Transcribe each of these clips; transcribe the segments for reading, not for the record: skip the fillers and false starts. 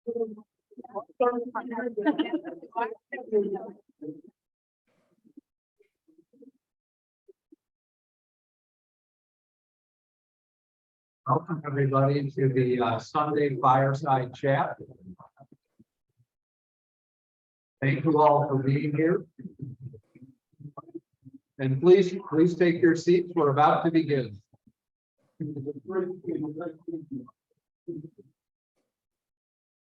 Welcome everybody to the Sunday Fireside Chat. Thank you all for being here. And please take your seats. We're about to begin.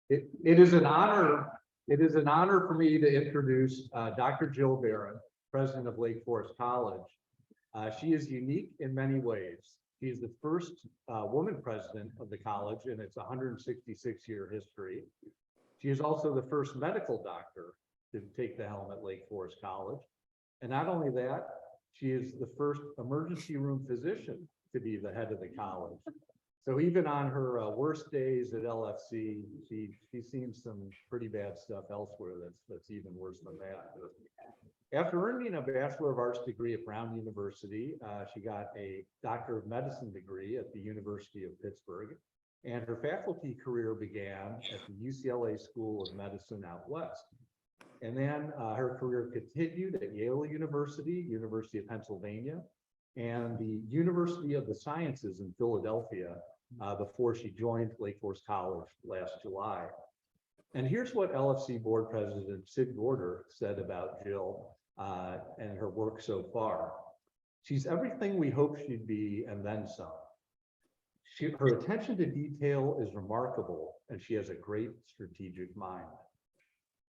It is an honor for me to introduce Dr. Jill Baren, president of Lake Forest College. She is unique in many ways. She is the first woman president of the college in its 166-year history. She is also the first medical doctor to take the helm at Lake Forest College. And not only that, she is the first emergency room physician to be the head of the college. So even on her worst days at LFC, she's seen some pretty bad stuff elsewhere that's even worse than that. After earning a Bachelor of Arts degree at Brown University, she got a Doctor of Medicine degree at the University of Pittsburgh, and her faculty career began at the UCLA School of Medicine out west. And then her career continued at Yale University, University of Pennsylvania, and the University of the Sciences in Philadelphia before she joined Lake Forest College last July. And here's what LFC board president Sid Gorder said about Jill and her work so far. She's everything we hoped she'd be and then some. Her attention to detail is remarkable, and she has a great strategic mind.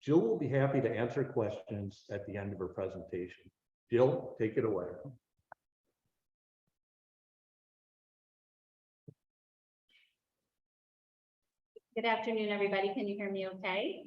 Jill will be happy to answer questions at the end of her presentation. Jill, take it away. Good afternoon, everybody. Can you hear me okay?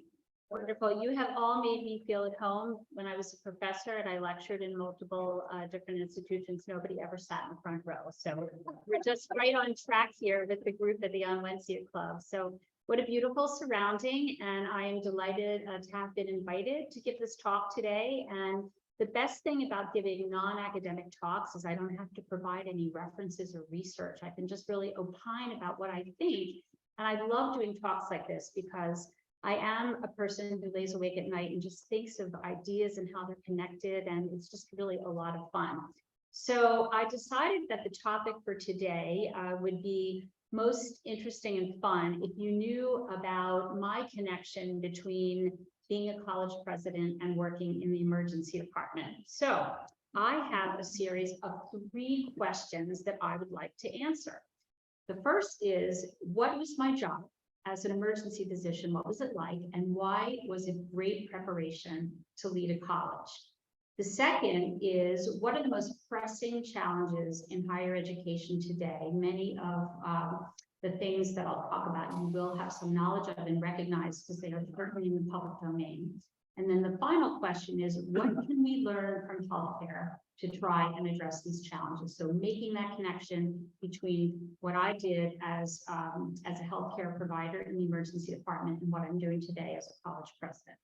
Wonderful. You have all made me feel at home. When I was a professor and I lectured in multiple different institutions, nobody ever sat in the front row. So we're just right on track here with the group at the On Wednesday Club. So what a beautiful surrounding. And I am delighted to have been invited to give this talk today. And the best thing about giving non-academic talks is I don't have to provide any references or research. I can just really opine about what I think. And I love doing talks like this because I am a person who lays awake at night and just thinks of ideas and how they're connected, and it's just really a lot of fun. So I decided that the topic for today would be most interesting and fun if you knew about my connection between being a college president and working in the emergency department. So I have a series of 3 questions that I would like to answer. The first is, what was my job as an emergency physician? What was it like? And why was it great preparation to lead a college? The second is, what are the most pressing challenges in higher education today? Many of the things that I'll talk about, you will have some knowledge of and recognize because they are currently in the public domain. And then the final question is, what can we learn from healthcare to try and address these challenges? So making that connection between what I did as a healthcare provider in the emergency department and what I'm doing today as a college president.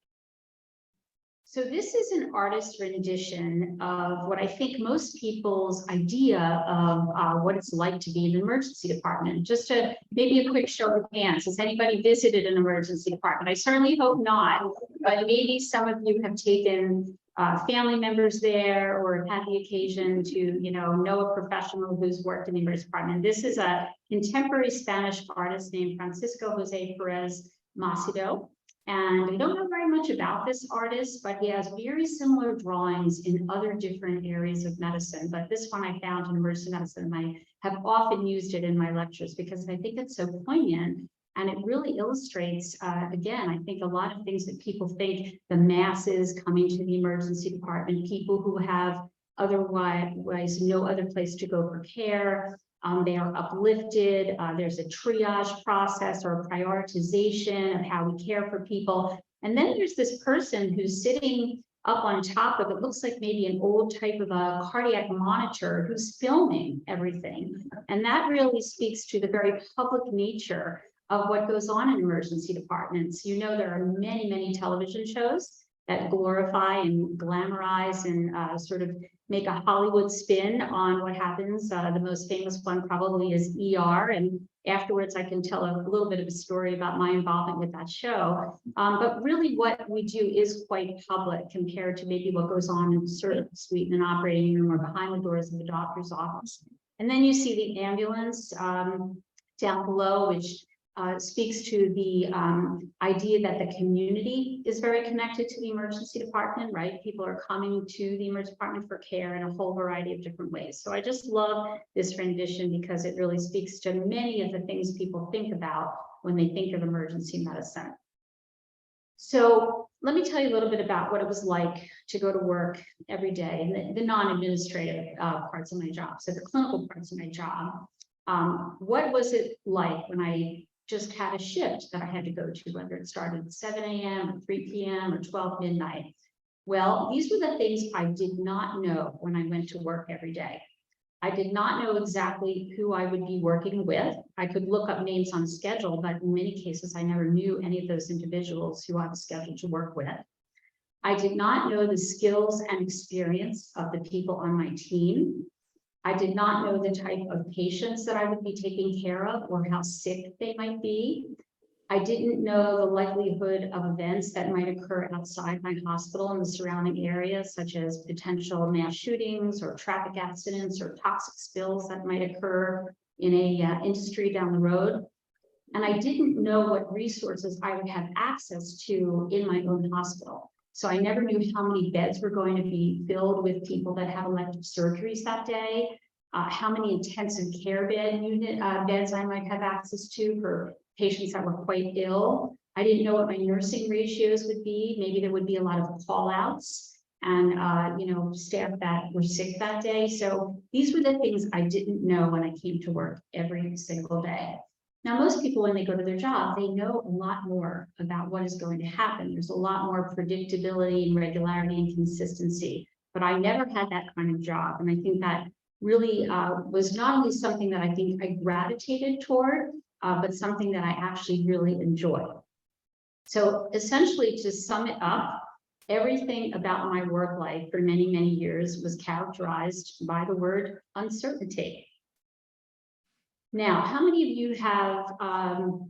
So this is an artist's rendition of what I think most people's idea of what it's like to be in an emergency department. Just to maybe a quick show of hands. Has anybody visited an emergency department? I certainly hope not, but maybe some of you have taken family members there or had the occasion to, know a professional who's worked in the emergency department. This is a contemporary Spanish artist named Francisco Jose Perez Macedo. And I don't know very much about this artist, but he has very similar drawings in other different areas of medicine. But this one I found in emergency medicine, and I have often used it in my lectures because I think it's so poignant. And it really illustrates, again, I think a lot of things that people think, the masses coming to the emergency department, people who have otherwise no other place to go for care. They are uplifted. There's a triage process or a prioritization of how we care for people. And then there's this person who's sitting up on top of it, looks like maybe an old type of a cardiac monitor, who's filming everything. And that really speaks to the very public nature of what goes on in emergency departments. There are many, many television shows that glorify and glamorize and sort of make a Hollywood spin on what happens. The most famous one probably is ER, and afterwards I can tell a little bit of a story about my involvement with that show. But really what we do is quite public compared to maybe what goes on in the service suite in an operating room or behind the doors of the doctor's office. And then you see the ambulance down below, which speaks to the idea that the community is very connected to the emergency department, right? People are coming to the emergency department for care in a whole variety of different ways. So I just love this rendition because it really speaks to many of the things people think about when they think of emergency medicine. So let me tell you a little bit about what it was like to go to work every day, and the non-administrative parts of my job. So the clinical parts of my job. What was it like when I just had a shift that I had to go to, whether it started at 7 a.m. or 3 p.m. or 12 midnight? Well, these were the things I did not know when I went to work every day. I did not know exactly who I would be working with. I could look up names on a schedule, but in many cases, I never knew any of those individuals who I was scheduled to work with. I did not know the skills and experience of the people on my team. I did not know the type of patients that I would be taking care of or how sick they might be. I didn't know the likelihood of events that might occur outside my hospital in the surrounding areas, such as potential mass shootings or traffic accidents or toxic spills that might occur in a industry down the road. And I didn't know what resources I would have access to in my own hospital. So I never knew how many beds were going to be filled with people that have elective surgeries that day, how many intensive care beds I might have access to for patients that were quite ill. I didn't know what my nursing ratios would be. Maybe there would be a lot of call outs and staff that were sick that day. So these were the things I didn't know when I came to work every single day. Now, most people, when they go to their job, they know a lot more about what is going to happen. There's a lot more predictability and regularity and consistency, but I never had that kind of job. And I think that really was not only something that I think I gravitated toward, but something that I actually really enjoy. So essentially, to sum it up, everything about my work life for many, many years was characterized by the word uncertainty. Now, how many of you have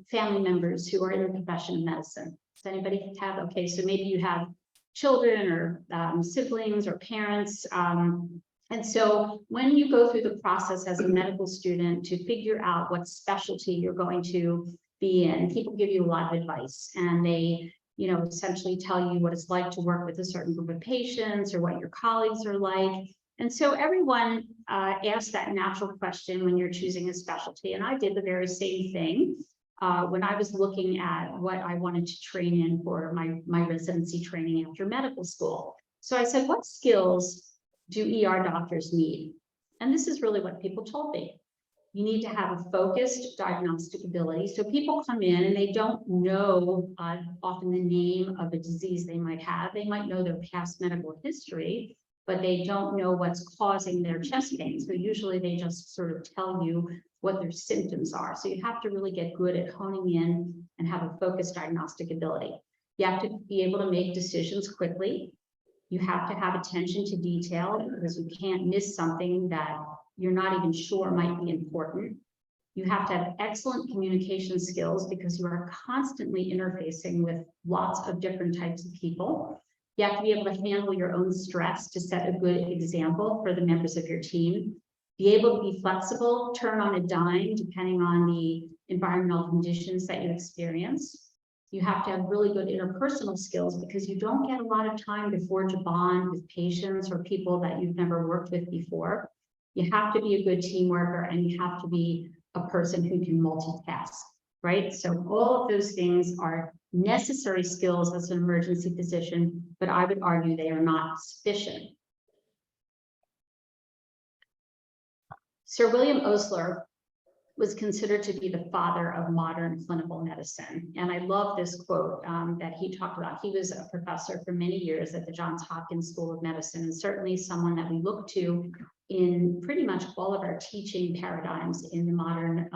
family members who are in the profession of medicine? Does anybody have? Okay, so maybe you have children or siblings or parents. And so when you go through the process as a medical student to figure out what specialty you're going to be in, people give you a lot of advice, and they, essentially tell you what it's like to work with a certain group of patients or what your colleagues are like. And so everyone asks that natural question when you're choosing a specialty. And I did the very same thing when I was looking at what I wanted to train in for my residency training after medical school. So I said, what skills do ER doctors need? And this is really what people told me. You need to have a focused diagnostic ability. So people come in and they don't know often the name of a disease they might have. They might know their past medical history, but they don't know what's causing their chest pain. So usually they just sort of tell you what their symptoms are. So you have to really get good at honing in and have a focused diagnostic ability. You have to be able to make decisions quickly. You have to have attention to detail because you can't miss something that you're not even sure might be important. You have to have excellent communication skills because you are constantly interfacing with lots of different types of people. You have to be able to handle your own stress to set a good example for the members of your team. Be able to be flexible, turn on a dime depending on the environmental conditions that you experience. You have to have really good interpersonal skills because you don't get a lot of time to forge a bond with patients or people that you've never worked with before. You have to be a good team worker, and you have to be a person who can multitask, right? So all of those things are necessary skills as an emergency physician, but I would argue they are not sufficient. Sir William Osler was considered to be the father of modern clinical medicine. And I love this quote that he talked about. He was a professor for many years at the Johns Hopkins School of Medicine, and certainly someone that we look to in pretty much all of our teaching paradigms in the modern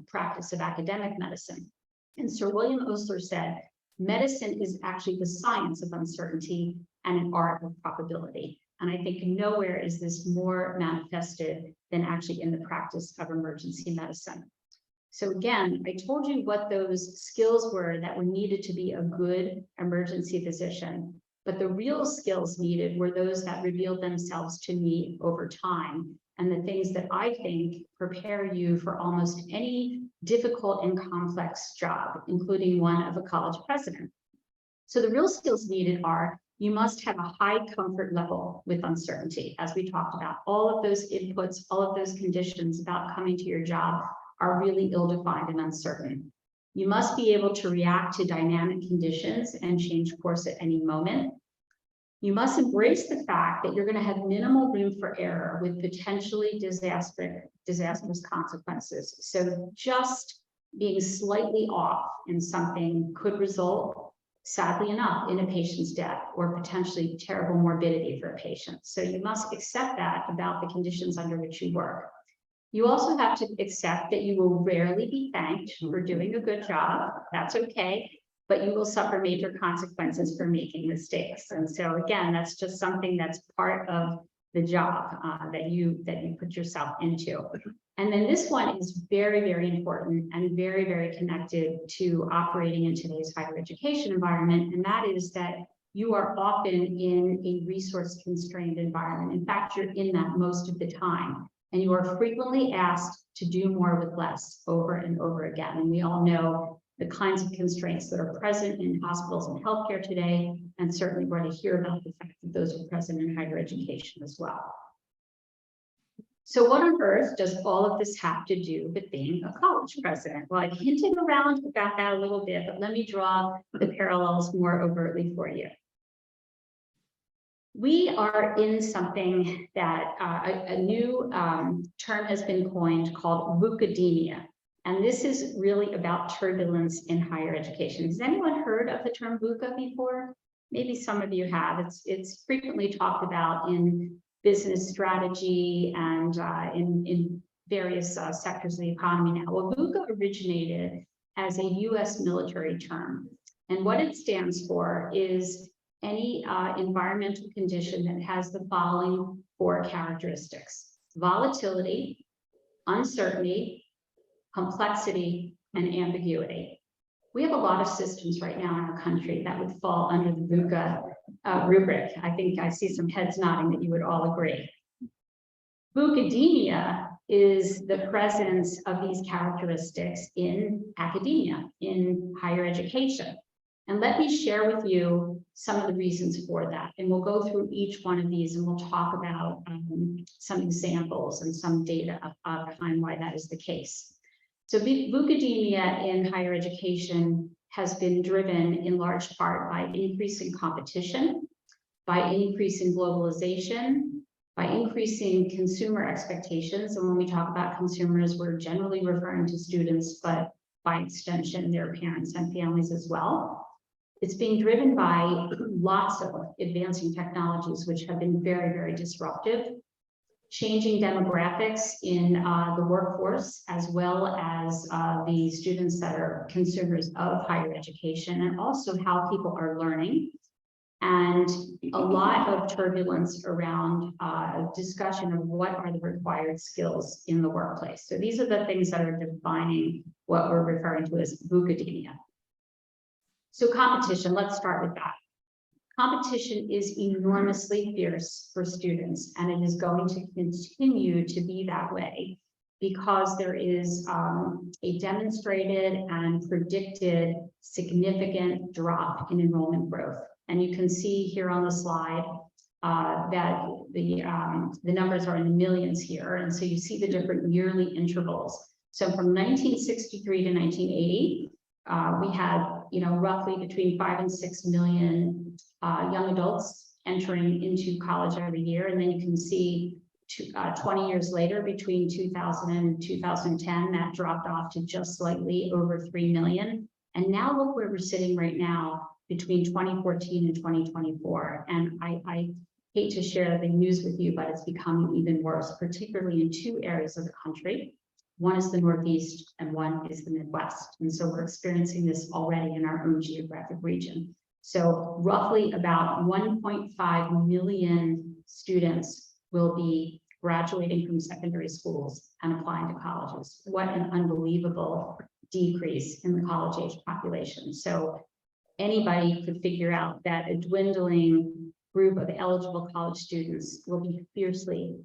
practice of academic medicine. And Sir William Osler said, medicine is actually the science of uncertainty and an art of probability. And I think nowhere is this more manifested than actually in the practice of emergency medicine. So again, I told you what those skills were that were needed to be a good emergency physician, but the real skills needed were those that revealed themselves to me over time, and the things that I think prepare you for almost any difficult and complex job, including one of a college president. So the real skills needed are, you must have a high comfort level with uncertainty. As we talked about, all of those inputs, all of those conditions about coming to your job are really ill-defined and uncertain. You must be able to react to dynamic conditions and change course at any moment. You must embrace the fact that you're going to have minimal room for error with potentially disastrous consequences. So just being slightly off in something could result, sadly enough, in a patient's death or potentially terrible morbidity for a patient. So you must accept that about the conditions under which you work. You also have to accept that you will rarely be thanked for doing a good job. That's okay, but you will suffer major consequences for making mistakes. And so again, that's just something that's part of the job that you put yourself into. And then this one is very, very important and very, very connected to operating in today's higher education environment. And that is that you are often in a resource-constrained environment. In fact, you're in that most of the time. And you are frequently asked to do more with less over and over again. And we all know the kinds of constraints that are present in hospitals and healthcare today, and certainly we're going to hear about the fact that those are present in higher education as well. So what on earth does all of this have to do with being a college president? Well, I've hinted around about that a little bit, but let me draw the parallels more overtly for you. We are in something that a new term has been coined called VUCademia. And this is really about turbulence in higher education. Has anyone heard of the term VUCA before? Maybe some of you have. It's frequently talked about in business strategy and in various sectors of the economy now. Well, VUCA originated as a US military term. And what it stands for is any environmental condition that has the following four characteristics: volatility, uncertainty, complexity, and ambiguity. We have a lot of systems right now in our country that would fall under the VUCA rubric. I think I see some heads nodding that you would all agree. VUCademia is the presence of these characteristics in academia, in higher education. And let me share with you some of the reasons for that. And we'll go through each one of these and we'll talk about some examples and some data behind why that is the case. So VUCademia in higher education has been driven in large part by increasing competition, by increasing globalization, by increasing consumer expectations. And when we talk about consumers, we're generally referring to students, but by extension, their parents and families as well. It's being driven by lots of advancing technologies, which have been very, very disruptive, changing demographics in the workforce, as well as the students that are consumers of higher education, and also how people are learning. And a lot of turbulence around discussion of what are the required skills in the workplace. So these are the things that are defining what we're referring to as VUCademia. So competition, let's start with that. Competition is enormously fierce for students, and it is going to continue to be that way because there is a demonstrated and predicted significant drop in enrollment growth. And you can see here on the slide that the numbers are in the millions here. And so you see the different yearly intervals. So from 1963 to 1980, we had roughly between 5 and 6 million young adults entering into college every year. And then you can see 20 years later, between 2000 and 2010, that dropped off to just slightly over 3 million. And now look where we're sitting right now between 2014 and 2024. And I hate to share the news with you, but it's becoming even worse, particularly in two areas of the country. One is the Northeast and one is the Midwest. And so we're experiencing this already in our own geographic region. So roughly about 1.5 million students will be graduating from secondary schools and applying to colleges. What an unbelievable decrease in the college age population. So anybody could figure out that a dwindling group of eligible college students will be fiercely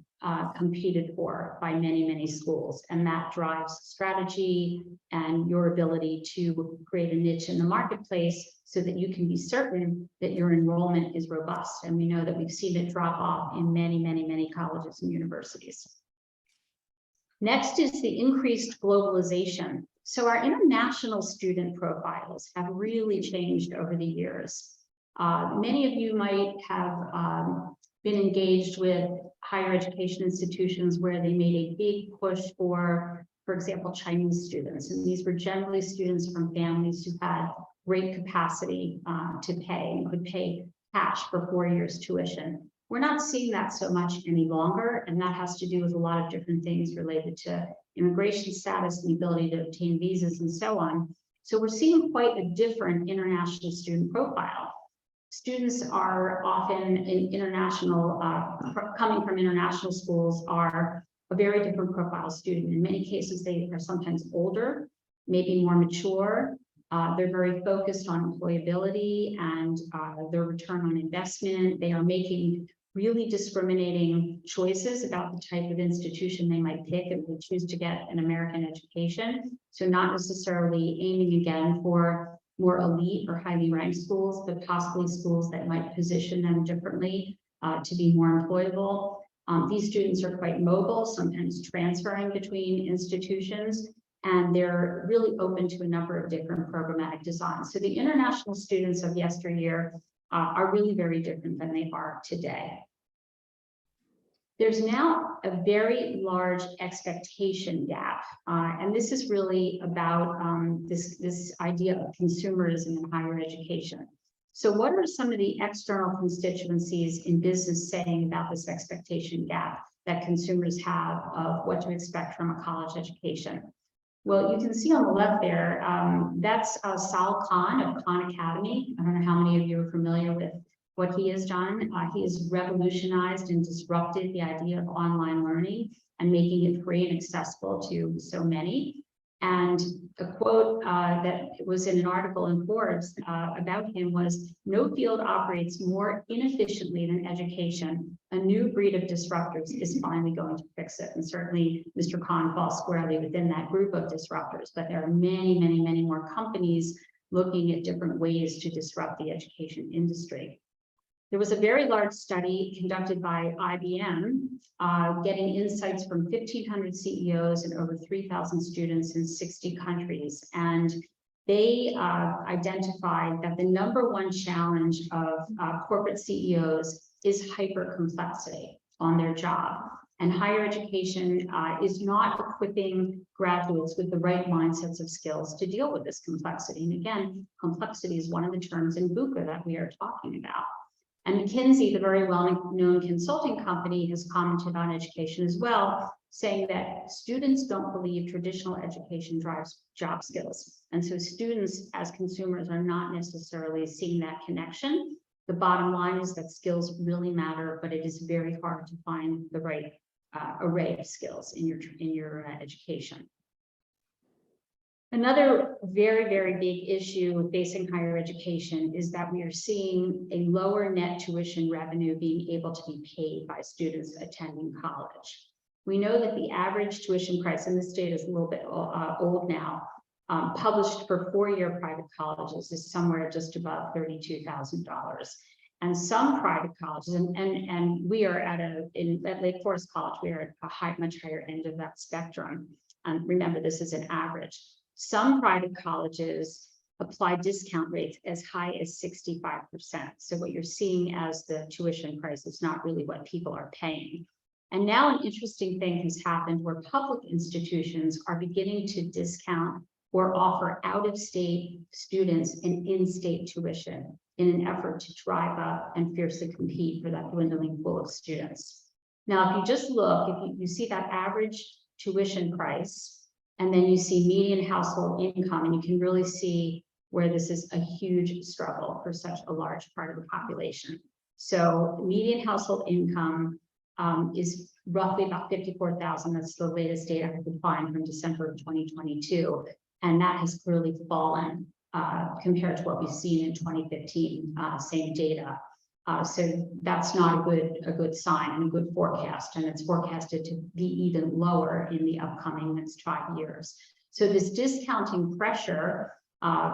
competed for by many, many schools. And that drives strategy and your ability to create a niche in the marketplace so that you can be certain that your enrollment is robust. And we know that we've seen it drop off in many, many, many colleges and universities. Next is the increased globalization. So our international student profiles have really changed over the years. Many of you might have been engaged with higher education institutions where they made a big push for example, Chinese students. And these were generally students from families who had great capacity to pay and could pay cash for 4 years tuition. We're not seeing that so much any longer, and that has to do with a lot of different things related to immigration status and the ability to obtain visas and so on. So we're seeing quite a different international student profile. Students are often in international, coming from international schools are a very different profile student. In many cases, they are sometimes older, maybe more mature. They're very focused on employability and their return on investment. They are making really discriminating choices about the type of institution they might pick if they choose to get an American education. So not necessarily aiming again for more elite or highly ranked schools, but possibly schools that might position them differently to be more employable. These students are quite mobile, sometimes transferring between institutions, and they're really open to a number of different programmatic designs. So the international students of yesteryear are really very different than they are today. There's now a very large expectation gap, and this is really about this idea of consumerism in higher education. So what are some of the external constituencies in business saying about this expectation gap that consumers have of what to expect from a college education? Well, you can see on the left there, that's Sal Khan of Khan Academy. I don't know how many of you are familiar with what he has done. He has revolutionized and disrupted the idea of online learning and making it free and accessible to so many. And a quote that was in an article in Forbes about him was, "No field operates more inefficiently than education. A new breed of disruptors is finally going to fix it." And certainly Mr. Khan falls squarely within that group of disruptors, but there are many, many, many more companies looking at different ways to disrupt the education industry. There was a very large study conducted by IBM, getting insights from 1,500 CEOs and over 3,000 students in 60 countries. And they identified that the #1 challenge of corporate CEOs is hyper complexity on their job. And higher education is not equipping graduates with the right mindsets of skills to deal with this complexity. And again, complexity is one of the terms in VUCA that we are talking about. And McKinsey, the very well-known consulting company, has commented on education as well, saying that students don't believe traditional education drives job skills. And so students as consumers are not necessarily seeing that connection. The bottom line is that skills really matter, but it is very hard to find the right array of skills in your education. Another very, very big issue facing higher education is that we are seeing a lower net tuition revenue being able to be paid by students attending college. We know that the average tuition price, and this data is a little bit old now, published for 4-year private colleges is somewhere just above $32,000. And some private colleges, and we are at Lake Forest College, we are at a much higher end of that spectrum. And remember, this is an average. Some private colleges apply discount rates as high as 65%. So what you're seeing as the tuition price is not really what people are paying. And now an interesting thing has happened where public institutions are beginning to discount or offer out-of-state students an in-state tuition in an effort to drive up and fiercely compete for that dwindling pool of students. Now, if you just look, if you see that average tuition price, and then you see median household income, and you can really see where this is a huge struggle for such a large part of the population. So median household income is roughly about 54,000. That's the latest data I could find from December of 2022. And that has clearly fallen compared to what we've seen in 2015, same data. So that's not a good sign and a good forecast, and it's forecasted to be even lower in the upcoming next 5 years. So this discounting pressure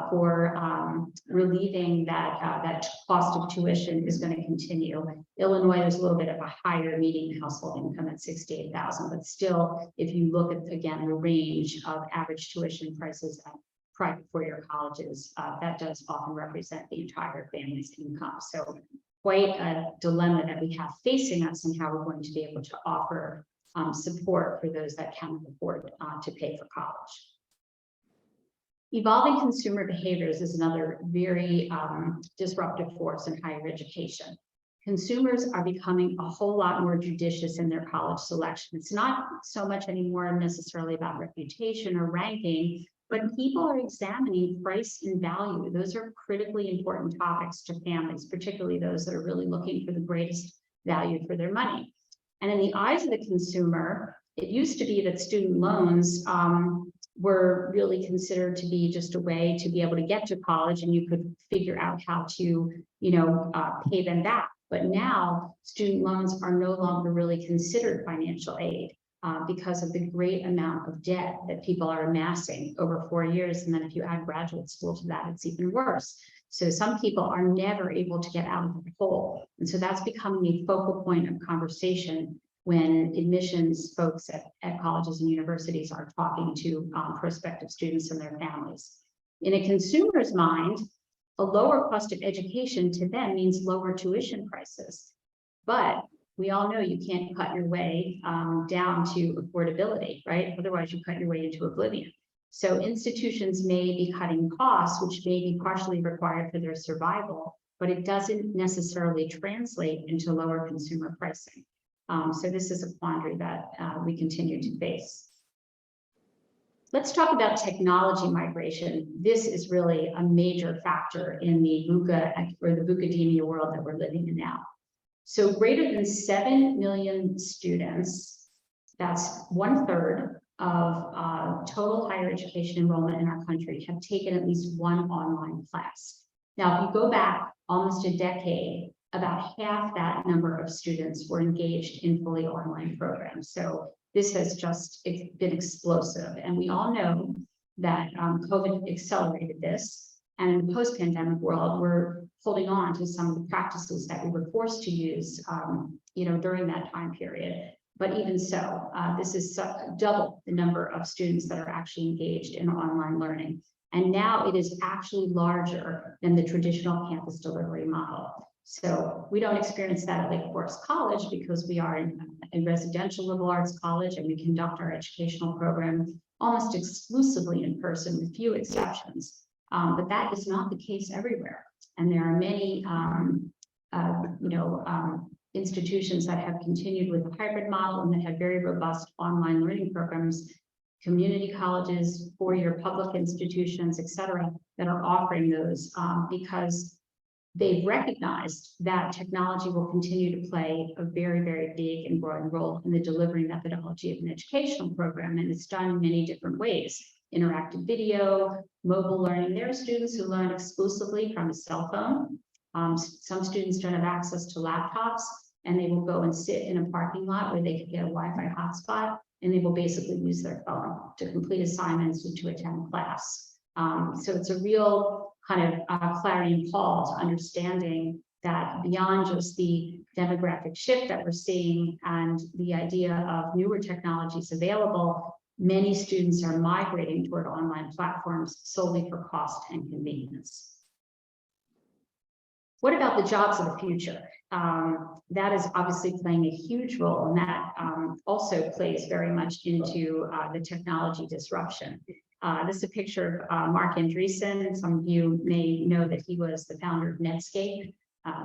for relieving that cost of tuition is going to continue. Illinois, there's a little bit of a higher median household income at 68,000, but still, if you look at, again, the range of average tuition prices at private four-year colleges, that does often represent the entire family's income. So quite a dilemma that we have facing us and how we're going to be able to offer support for those that can afford to pay for college. Evolving consumer behaviors is another very disruptive force in higher education. Consumers are becoming a whole lot more judicious in their college selection. It's not so much anymore necessarily about reputation or ranking, but people are examining price and value. Those are critically important topics to families, particularly those that are really looking for the greatest value for their money. And in the eyes of the consumer, it used to be that student loans were really considered to be just a way to be able to get to college, and you could figure out how to, pay them back. But now student loans are no longer really considered financial aid because of the great amount of debt that people are amassing over 4 years. And then if you add graduate school to that, it's even worse. So some people are never able to get out of the hole. And so that's becoming a focal point of conversation when admissions folks at colleges and universities are talking to prospective students and their families. In a consumer's mind, a lower cost of education to them means lower tuition prices. But we all know you can't cut your way down to affordability, right? Otherwise, you cut your way into oblivion. So institutions may be cutting costs, which may be partially required for their survival, but it doesn't necessarily translate into lower consumer pricing. So this is a quandary that we continue to face. Let's talk about technology migration. This is really a major factor in the VUCA or the VUCAdemia world that we're living in now. So greater than 7 million students, that's 1/3 of total higher education enrollment in our country, have taken at least one online class. Now, if you go back almost a decade, about half that number of students were engaged in fully online programs. So this has just been explosive. And we all know that COVID accelerated this. And in the post-pandemic world, we're holding on to some of the practices that we were forced to use during that time period. But even so, this is double the number of students that are actually engaged in online learning. And now it is actually larger than the traditional campus delivery model. So we don't experience that at Lake Forest College because we are a residential liberal arts college, and we conduct our educational program almost exclusively in person with few exceptions. But that is not the case everywhere. And there are many institutions that have continued with a hybrid model and that have very robust online learning programs, community colleges, four-year public institutions, et cetera, that are offering those because they've recognized that technology will continue to play a very, very big and growing role in the delivery methodology of an educational program. And it's done in many different ways. Interactive video, mobile learning. There are students who learn exclusively from a cell phone. Some students don't have access to laptops, and they will go and sit in a parking lot where they could get a Wi-Fi hotspot, and they will basically use their phone to complete assignments and to attend class. So it's a real kind of clarion call to understanding that beyond just the demographic shift that we're seeing and the idea of newer technologies available, many students are migrating toward online platforms solely for cost and convenience. What about the jobs of the future? That is obviously playing a huge role, and that also plays very much into the technology disruption. This is a picture of Mark Andreessen. Some of you may know that he was the founder of Netscape.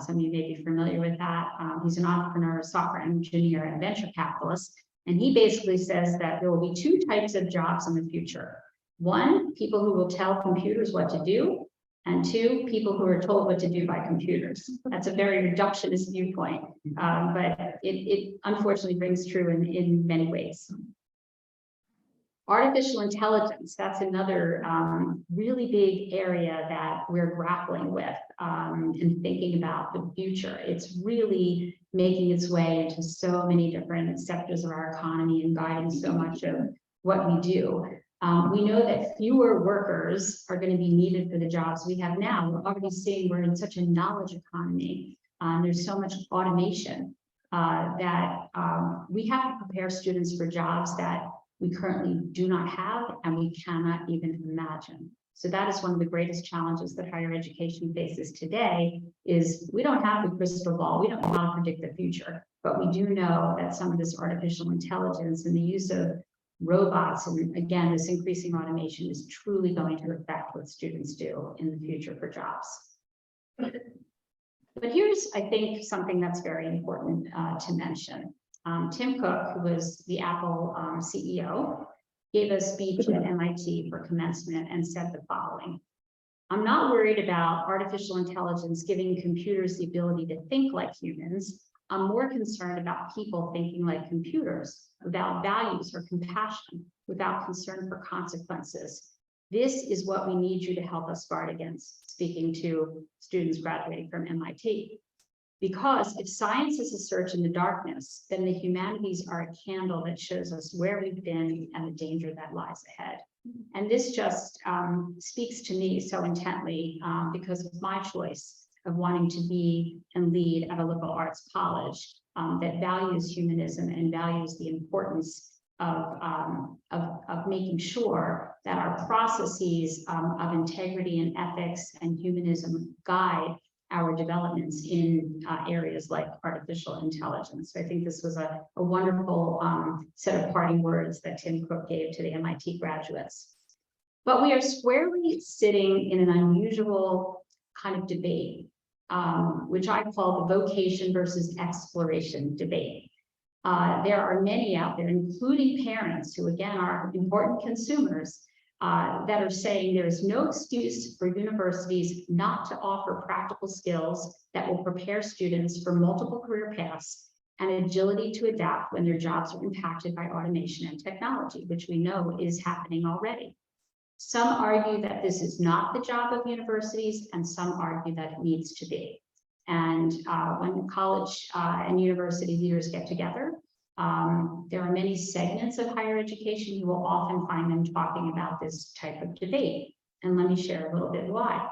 Some of you may be familiar with that. He's an entrepreneur, software engineer, and venture capitalist. And he basically says that there will be two types of jobs in the future. One, people who will tell computers what to do, And two, people who are told what to do by computers. That's a very reductionist viewpoint, but it unfortunately rings true in many ways. Artificial intelligence, that's another really big area that we're grappling with and thinking about the future. It's really making its way into so many different sectors of our economy and guiding so much of what we do. We know that fewer workers are going to be needed for the jobs we have now. We're already seeing we're in such a knowledge economy. There's so much automation that we have to prepare students for jobs that we currently do not have and we cannot even imagine. So that is one of the greatest challenges that higher education faces today is we don't have the crystal ball. We don't know how to predict the future, but we do know that some of this artificial intelligence and the use of robots and again, this increasing automation is truly going to affect what students do in the future for jobs. But here's, I think, something that's very important to mention. Tim Cook, who was the Apple CEO, gave a speech at MIT for commencement and said the following: "I'm not worried about artificial intelligence giving computers the ability to think like humans. I'm more concerned about people thinking like computers, without values or compassion, without concern for consequences. This is what we need you to help us guard against," speaking to students graduating from MIT. "Because if science is a search in the darkness, then the humanities are a candle that shows us where we've been and the danger that lies ahead." And this just speaks to me so intently because of my choice of wanting to be and lead at a liberal arts college that values humanism and values the importance of making sure that our processes of integrity and ethics and humanism guide our developments in areas like artificial intelligence. So I think this was a wonderful set of parting words that Tim Cook gave to the MIT graduates. But we are squarely sitting in an unusual kind of debate, which I call the vocation versus exploration debate. There are many out there, including parents who, again, are important consumers, that are saying there is no excuse for universities not to offer practical skills that will prepare students for multiple career paths and agility to adapt when their jobs are impacted by automation and technology, which we know is happening already. Some argue that this is not the job of universities, and some argue that it needs to be. And when college and university leaders get together, there are many segments of higher education. You will often find them talking about this type of debate. And let me share a little bit why.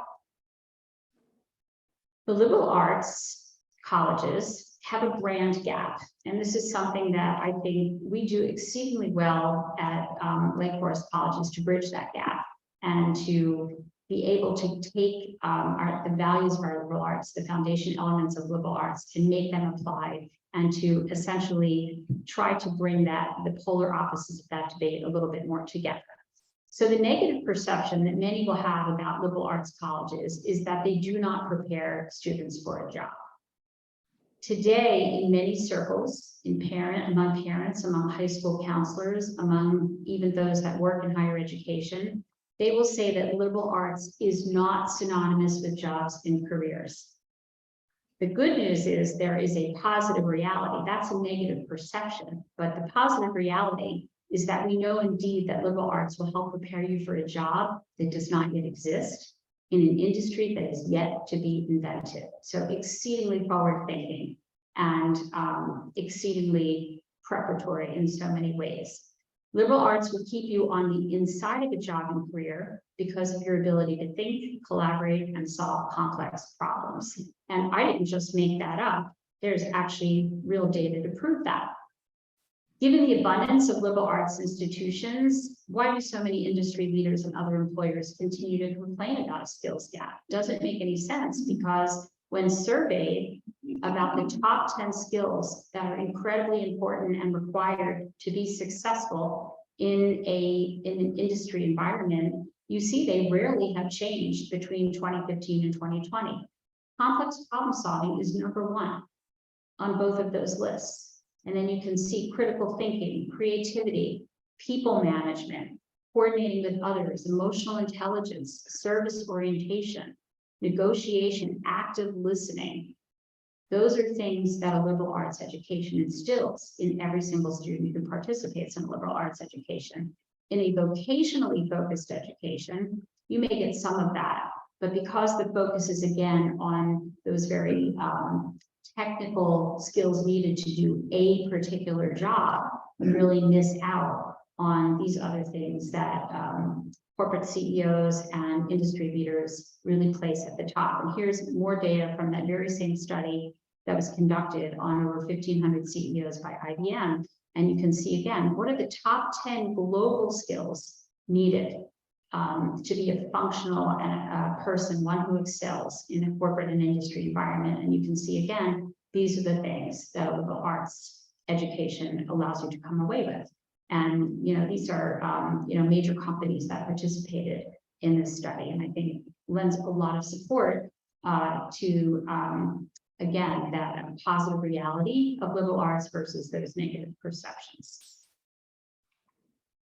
The liberal arts colleges have a brand gap. And this is something that I think we do exceedingly well at Lake Forest colleges to bridge that gap and to be able to take the values of our liberal arts, the foundation elements of liberal arts, and make them apply, and to essentially try to bring the polar opposites of that debate a little bit more together. So the negative perception that many will have about liberal arts colleges is that they do not prepare students for a job. Today, in many circles, among parents, among high school counselors, among even those that work in higher education, they will say that liberal arts is not synonymous with jobs and careers. The good news is there is a positive reality. That's a negative perception, but the positive reality is that we know indeed that liberal arts will help prepare you for a job that does not yet exist in an industry that is yet to be invented. So exceedingly forward-thinking and exceedingly preparatory in so many ways. Liberal arts will keep you on the inside of a job and career because of your ability to think, collaborate, and solve complex problems. And I didn't just make that up. There's actually real data to prove that. Given the abundance of liberal arts institutions, why do so many industry leaders and other employers continue to complain about a skills gap? Doesn't make any sense, because when surveyed about the top 10 skills that are incredibly important and required to be successful in an industry environment, you see they rarely have changed between 2015 and 2020. Complex problem solving is number one on both of those lists. And then you can see critical thinking, creativity, people management, coordinating with others, emotional intelligence, service orientation, negotiation, active listening. Those are things that a liberal arts education instills in every single student who participates in a liberal arts education. In a vocationally focused education, you may get some of that, but because the focus is again on those very technical skills needed to do a particular job, you really miss out on these other things that corporate CEOs and industry leaders really place at the top. And here's more data from that very same study that was conducted on over 1,500 CEOs by IBM. And you can see again, what are the top 10 global skills needed to be a functional and person, one who excels in a corporate and industry environment. And you can see again, these are the things that a liberal arts education allows you to come away with. And these are major companies that participated in this study, and I think lends a lot of support to again that positive reality of liberal arts versus those negative perceptions.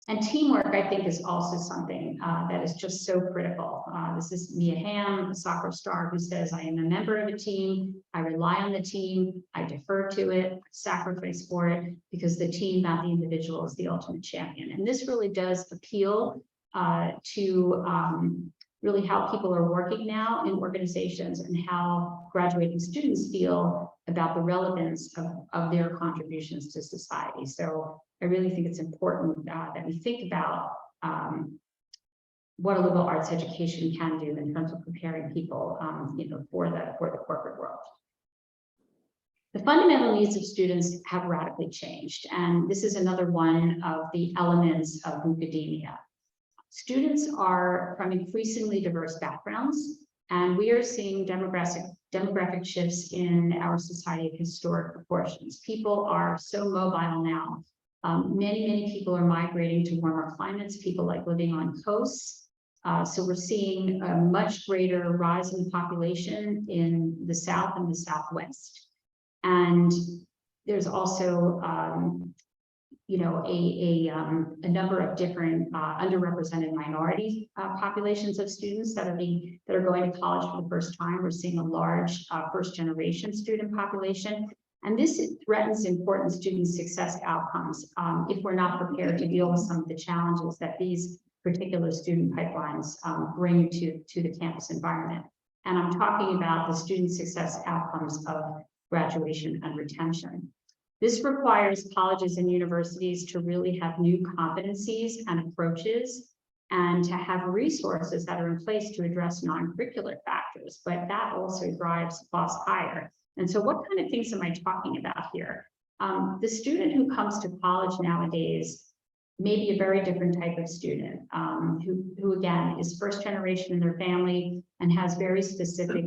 And teamwork, I think, is also something that is just so critical. This is Mia Hamm, a soccer star, who says, I am a member of a team, I rely on the team, I defer to it, sacrifice for it, because the team, not the individual, is the ultimate champion. And this really does appeal to really how people are working now in organizations and how graduating students feel about the relevance of their contributions to society. So I really think it's important that we think about what a liberal arts education can do in terms of preparing people, for the corporate world. The fundamental needs of students have radically changed, and this is another one of the elements of academia. Students are from increasingly diverse backgrounds, and we are seeing demographic shifts in our society of historic proportions. People are so mobile now. Many people are migrating to warmer climates. People like living on coasts. So we're seeing a much greater rise in the population in the South and the Southwest. And there's also a number of different underrepresented minority populations of students that are going to college for the first time. We're seeing a large first generation student population, and this threatens important student success outcomes if we're not prepared to deal with some of the challenges that these particular student pipelines bring to the campus environment. And I'm talking about the student success outcomes of graduation and retention. This requires colleges and universities to really have new competencies and approaches, and to have resources that are in place to address non-curricular factors, but that also drives cost higher. And so what kind of things am I talking about here? The student who comes to college nowadays may be a very different type of student who again is first generation in their family and has very specific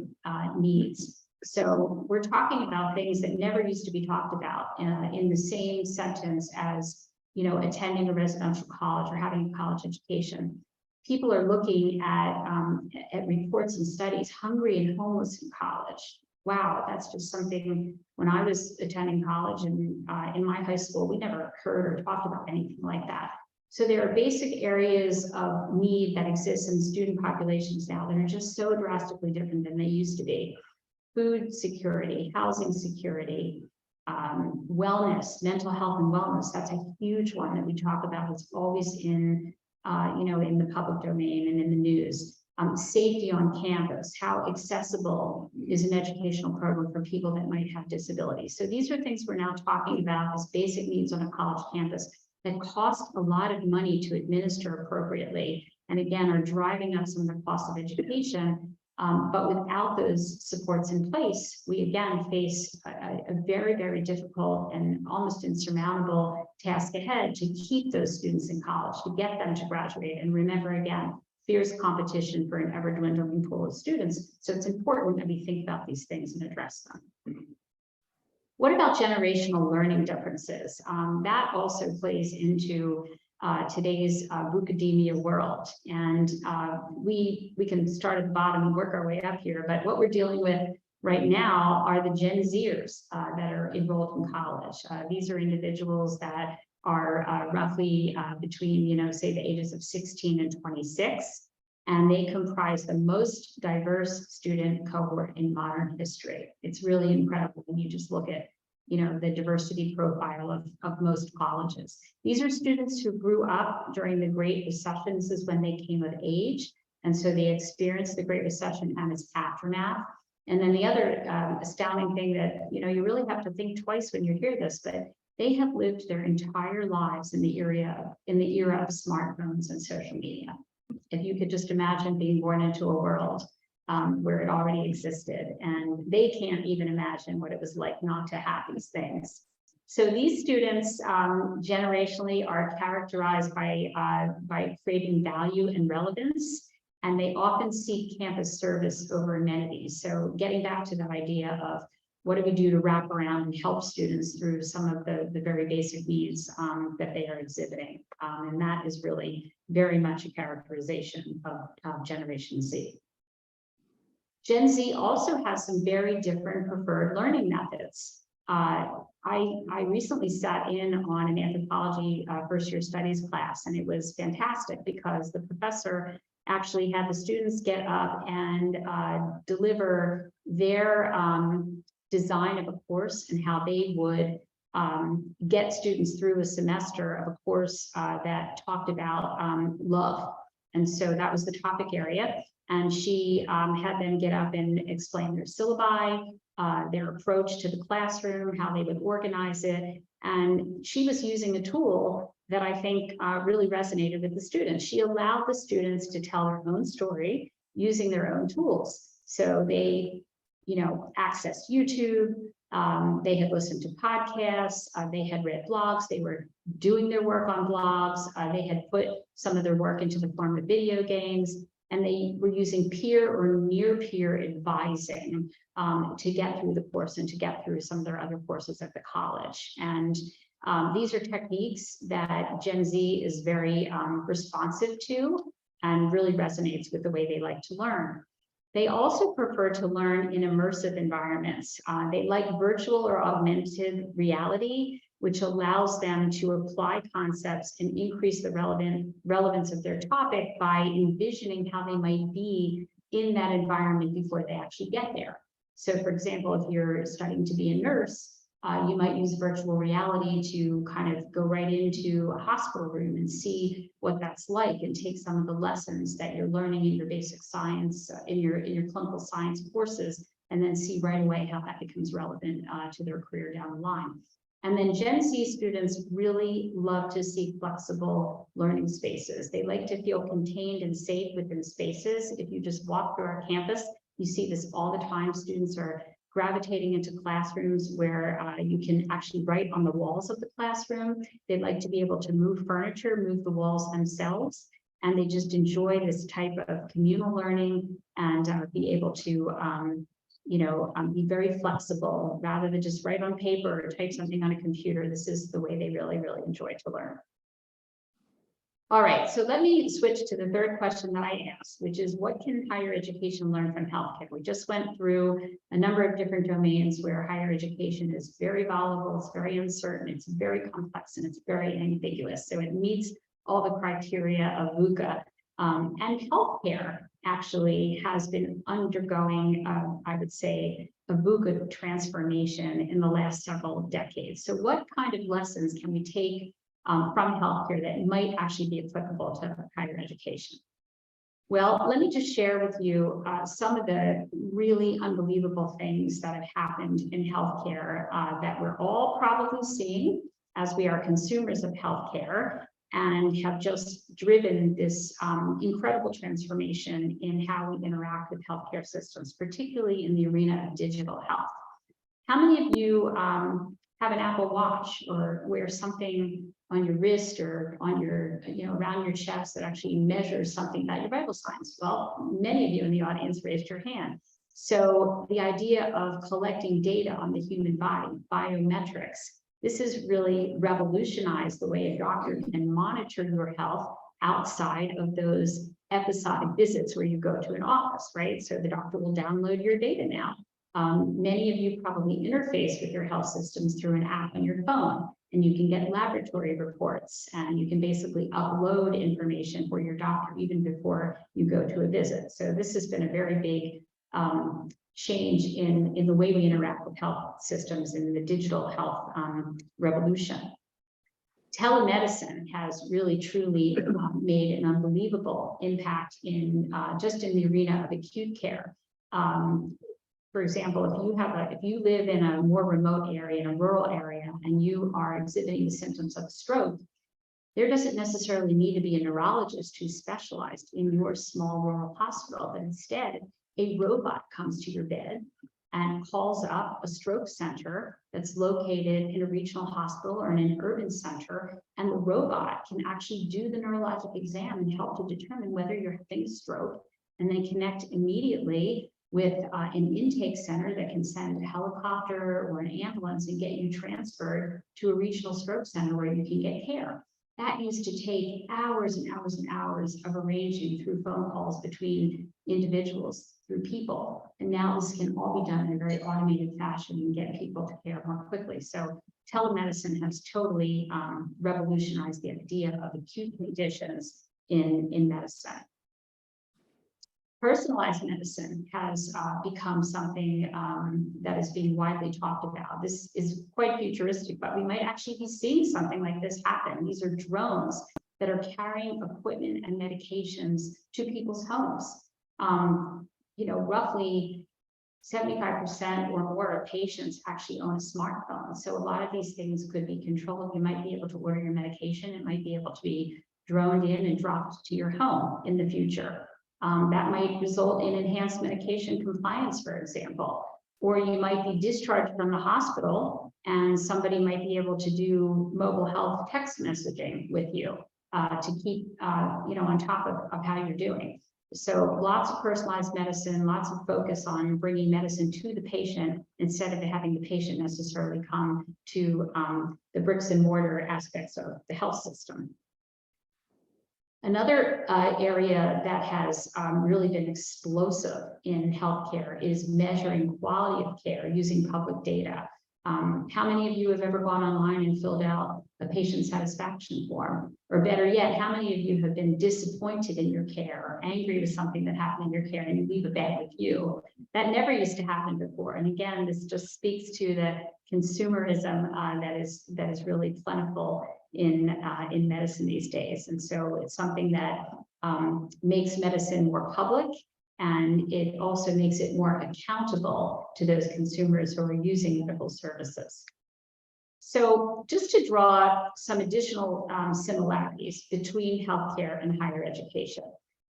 needs. So we're talking about things that never used to be talked about in the same sentence as, attending a residential college or having a college education. People are looking at reports and studies, hungry and homeless in college. Wow, that's just something. When I was attending college and in my high school, we never heard or talked about anything like that. So there are basic areas of need that exist in student populations now that are just so drastically different than they used to be. Food security, housing security, wellness, mental health and wellness. That's a huge one that we talk about. It's always in the public domain and in the news. Safety on campus, how accessible is an educational program for people that might have disabilities. So these are things we're now talking about as basic needs on a college campus that cost a lot of money to administer appropriately, and again are driving up some of the costs of education. But without those supports in place, we again face a very, very difficult and almost insurmountable task ahead to keep those students in college, to get them to graduate. And remember, again, fierce competition for an ever-dwindling pool of students. So it's important that we think about these things and address them. What about generational learning differences? That also plays into today's academia world. And we can start at the bottom and work our way up here. But what we're dealing with right now are the Gen Zers that are enrolled in college. These are individuals that are roughly between, say, the ages of 16 and 26. and they comprise the most diverse student cohort in modern history. It's really incredible when you just look at, the diversity profile of most colleges. These are students who grew up during the Great Recession. This is when they came of age. And so they experienced the Great Recession and its aftermath. And then the other astounding thing that, you really have to think twice when you hear this, but they have lived their entire lives in the era of smartphones and social media. If you could just imagine being born into a world where it already existed, and they can't even imagine what it was like not to have these things. So these students generationally are characterized by creating value and relevance, and they often seek campus service over amenities. So getting back to that idea of what do we do to wrap around and help students through some of the very basic needs that they are exhibiting. And that is really very much a characterization of Generation Z. Gen Z also has some very different preferred learning methods. I recently sat in on an anthropology first year studies class, and it was fantastic because the professor actually had the students get up and deliver their design of a course and how they would get students through a semester of a course that talked about love. And so that was the topic area. And she had them get up and explain their syllabi, their approach to the classroom, how they would organize it. And she was using a tool that I think really resonated with the students. She allowed the students to tell their own story using their own tools. So they, accessed YouTube, they had listened to podcasts, they had read blogs, they were doing their work on blogs, they had put some of their work into the form of video games, and they were using peer or near peer advising to get through the course and to get through some of their other courses at the college. And these are techniques that Gen Z is very responsive to and really resonates with the way they like to learn. They also prefer to learn in immersive environments. They like virtual or augmented reality, which allows them to apply concepts and increase the relevance of their topic by envisioning how they might be in that environment before they actually get there. So for example, if you're studying to be a nurse, you might use virtual reality to kind of go right into a hospital room and see what that's like and take some of the lessons that you're learning in your basic science, in your clinical science courses, and then see right away how that becomes relevant to their career down the line. And then Gen Z students really love to seek flexible learning spaces. They like to feel contained and safe within spaces. If you just walk through our campus, you see this all the time. Students are gravitating into classrooms where you can actually write on the walls of the classroom. They like to be able to move furniture, move the walls themselves, and they just enjoy this type of communal learning and be able to be very flexible rather than just write on paper or type something on a computer. This is the way they really, really enjoy to learn. All right, so let me switch to the third question that I asked, which is what can higher education learn from healthcare? We just went through a number of different domains where higher education is very volatile, it's very uncertain, it's very complex, and it's very ambiguous. So it meets all the criteria of VUCA. And healthcare actually has been undergoing, I would say, a VUCA transformation in the last several decades. So what kind of lessons can we take from healthcare that might actually be applicable to higher education? Well, let me just share with you some of the really unbelievable things that have happened in healthcare that we're all probably seeing as we are consumers of healthcare and have just driven this incredible transformation in how we interact with healthcare systems, particularly in the arena of digital health. How many of you have an Apple Watch or wear something on your wrist or on your, around your chest that actually measures something about your vital signs? Well, many of you in the audience raised your hand. So the idea of collecting data on the human body, biometrics, this has really revolutionized the way a doctor can monitor your health outside of those episodic visits where you go to an office, right? So the doctor will download your data now. Many of you probably interface with your health systems through an app on your phone. and you can get laboratory reports, and you can basically upload information for your doctor even before you go to a visit. So this has been a very big change in the way we interact with health systems in the digital health revolution. Telemedicine has really truly made an unbelievable impact in just in the arena of acute care. For example, if you live in a more remote area, in a rural area, and you are exhibiting the symptoms of a stroke, there doesn't necessarily need to be a neurologist who's specialized in your small rural hospital, but instead a robot comes to your bed and calls up a stroke center that's located in a regional hospital or in an urban center, and the robot can actually do the neurologic exam and help to determine whether you're having a stroke, and then connect immediately with an intake center that can send a helicopter or an ambulance and get you transferred to a regional stroke center where you can get care. That used to take hours and hours and hours of arranging through phone calls between individuals, through people. And now this can all be done in a very automated fashion and get people to care more quickly. So telemedicine has totally revolutionized the idea of acute conditions in medicine. Personalized medicine has become something that is being widely talked about. This is quite futuristic, but we might actually be seeing something like this happen. These are drones that are carrying equipment and medications to people's homes. Roughly 75% or more of patients actually own a smartphone. So a lot of these things could be controlled. You might be able to order your medication. It might be able to be droned in and dropped to your home in the future. That might result in enhanced medication compliance, for example, or you might be discharged from the hospital and somebody might be able to do mobile health text messaging with you to keep on top of how you're doing. So lots of personalized medicine, lots of focus on bringing medicine to the patient instead of having the patient necessarily come to the bricks and mortar aspects of the health system. Another area that has really been explosive in healthcare is measuring quality of care using public data. How many of you have ever gone online and filled out a patient satisfaction form? Or better yet, how many of you have been disappointed in your care or angry with something that happened in your care and you leave a bad review? That never used to happen before. And again, this just speaks to the consumerism that is really plentiful in medicine these days. And so it's something that makes medicine more public, and it also makes it more accountable to those consumers who are using medical services. So just to draw some additional similarities between healthcare and higher education,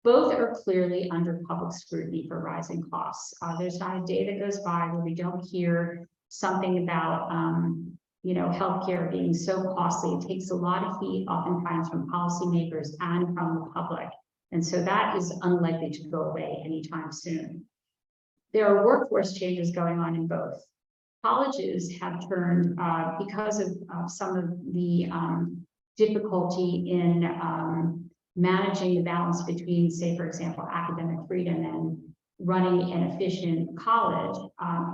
both are clearly under public scrutiny for rising costs. There's not a day that goes by where we don't hear something about healthcare being so costly. It takes a lot of heat oftentimes from policymakers and from the public. And so that is unlikely to go away anytime soon. There are workforce changes going on in both. Colleges have turned, because of some of the difficulty in managing the balance between, say, for example, academic freedom and running an efficient college,